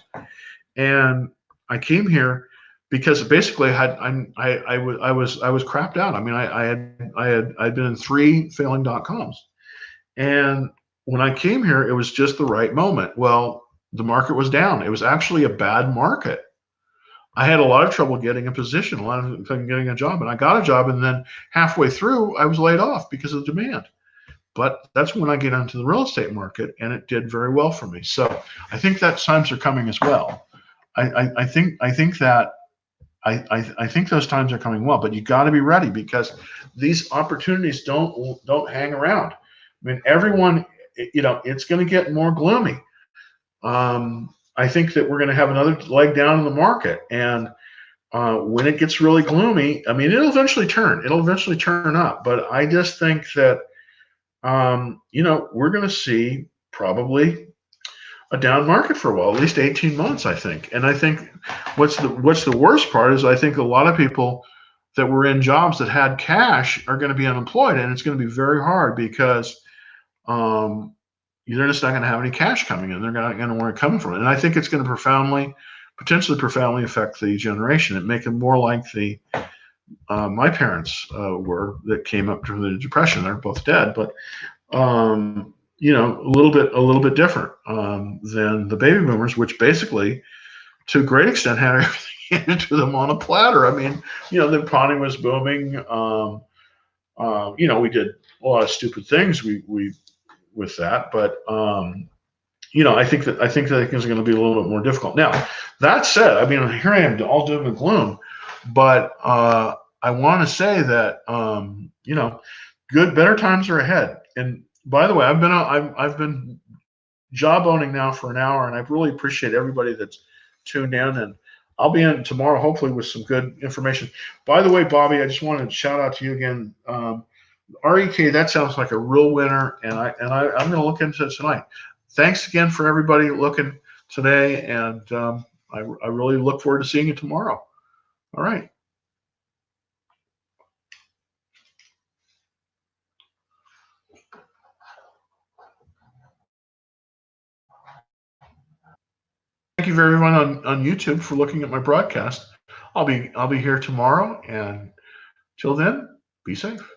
and I came here because basically I was crapped out. I mean, I'd been in 3 failing .coms, and when I came here, it was just the right moment. Well, the market was down. It was actually a bad market. I had a lot of trouble getting a position, a lot of trouble getting a job, and I got a job, and then halfway through, I was laid off because of demand. But that's when I get into the real estate market, and it did very well for me. So I think that times are coming as well. I think those times are coming well, but you got to be ready, because these opportunities don't hang around. I mean, everyone, it's going to get more gloomy. I think that we're going to have another leg down in the market, and when it gets really gloomy, I mean, it'll eventually turn. It'll eventually turn up. But I just think that we're going to see probably a down market for a while, at least 18 months, I think. And I think what's the worst part is I think a lot of people that were in jobs that had cash are going to be unemployed, and it's going to be very hard because they're just not going to have any cash coming in. They're not going to want to come from it. And I think it's going to potentially profoundly affect the generation and make them more like my parents were, that came up through the Depression. They're both dead, but a little bit different than the baby boomers, which basically, to a great extent, had everything handed to them on a platter. I mean, the economy was booming. We did a lot of stupid things. We with that, but I think that things are going to be a little bit more difficult. Now, that said, I mean, here I am, all doom and gloom, but I want to say that better times are ahead. And by the way, I've been job owning now for an hour, and I really appreciate everybody that's tuned in. And I'll be in tomorrow, hopefully, with some good information. By the way, Bobby, I just wanted to shout out to you again. REK, that sounds like a real winner, and I'm going to look into it tonight. Thanks again for everybody looking today, and I really look forward to seeing you tomorrow. All right. Thank you for everyone on YouTube for looking at my broadcast. I'll be here tomorrow, and till then, be safe.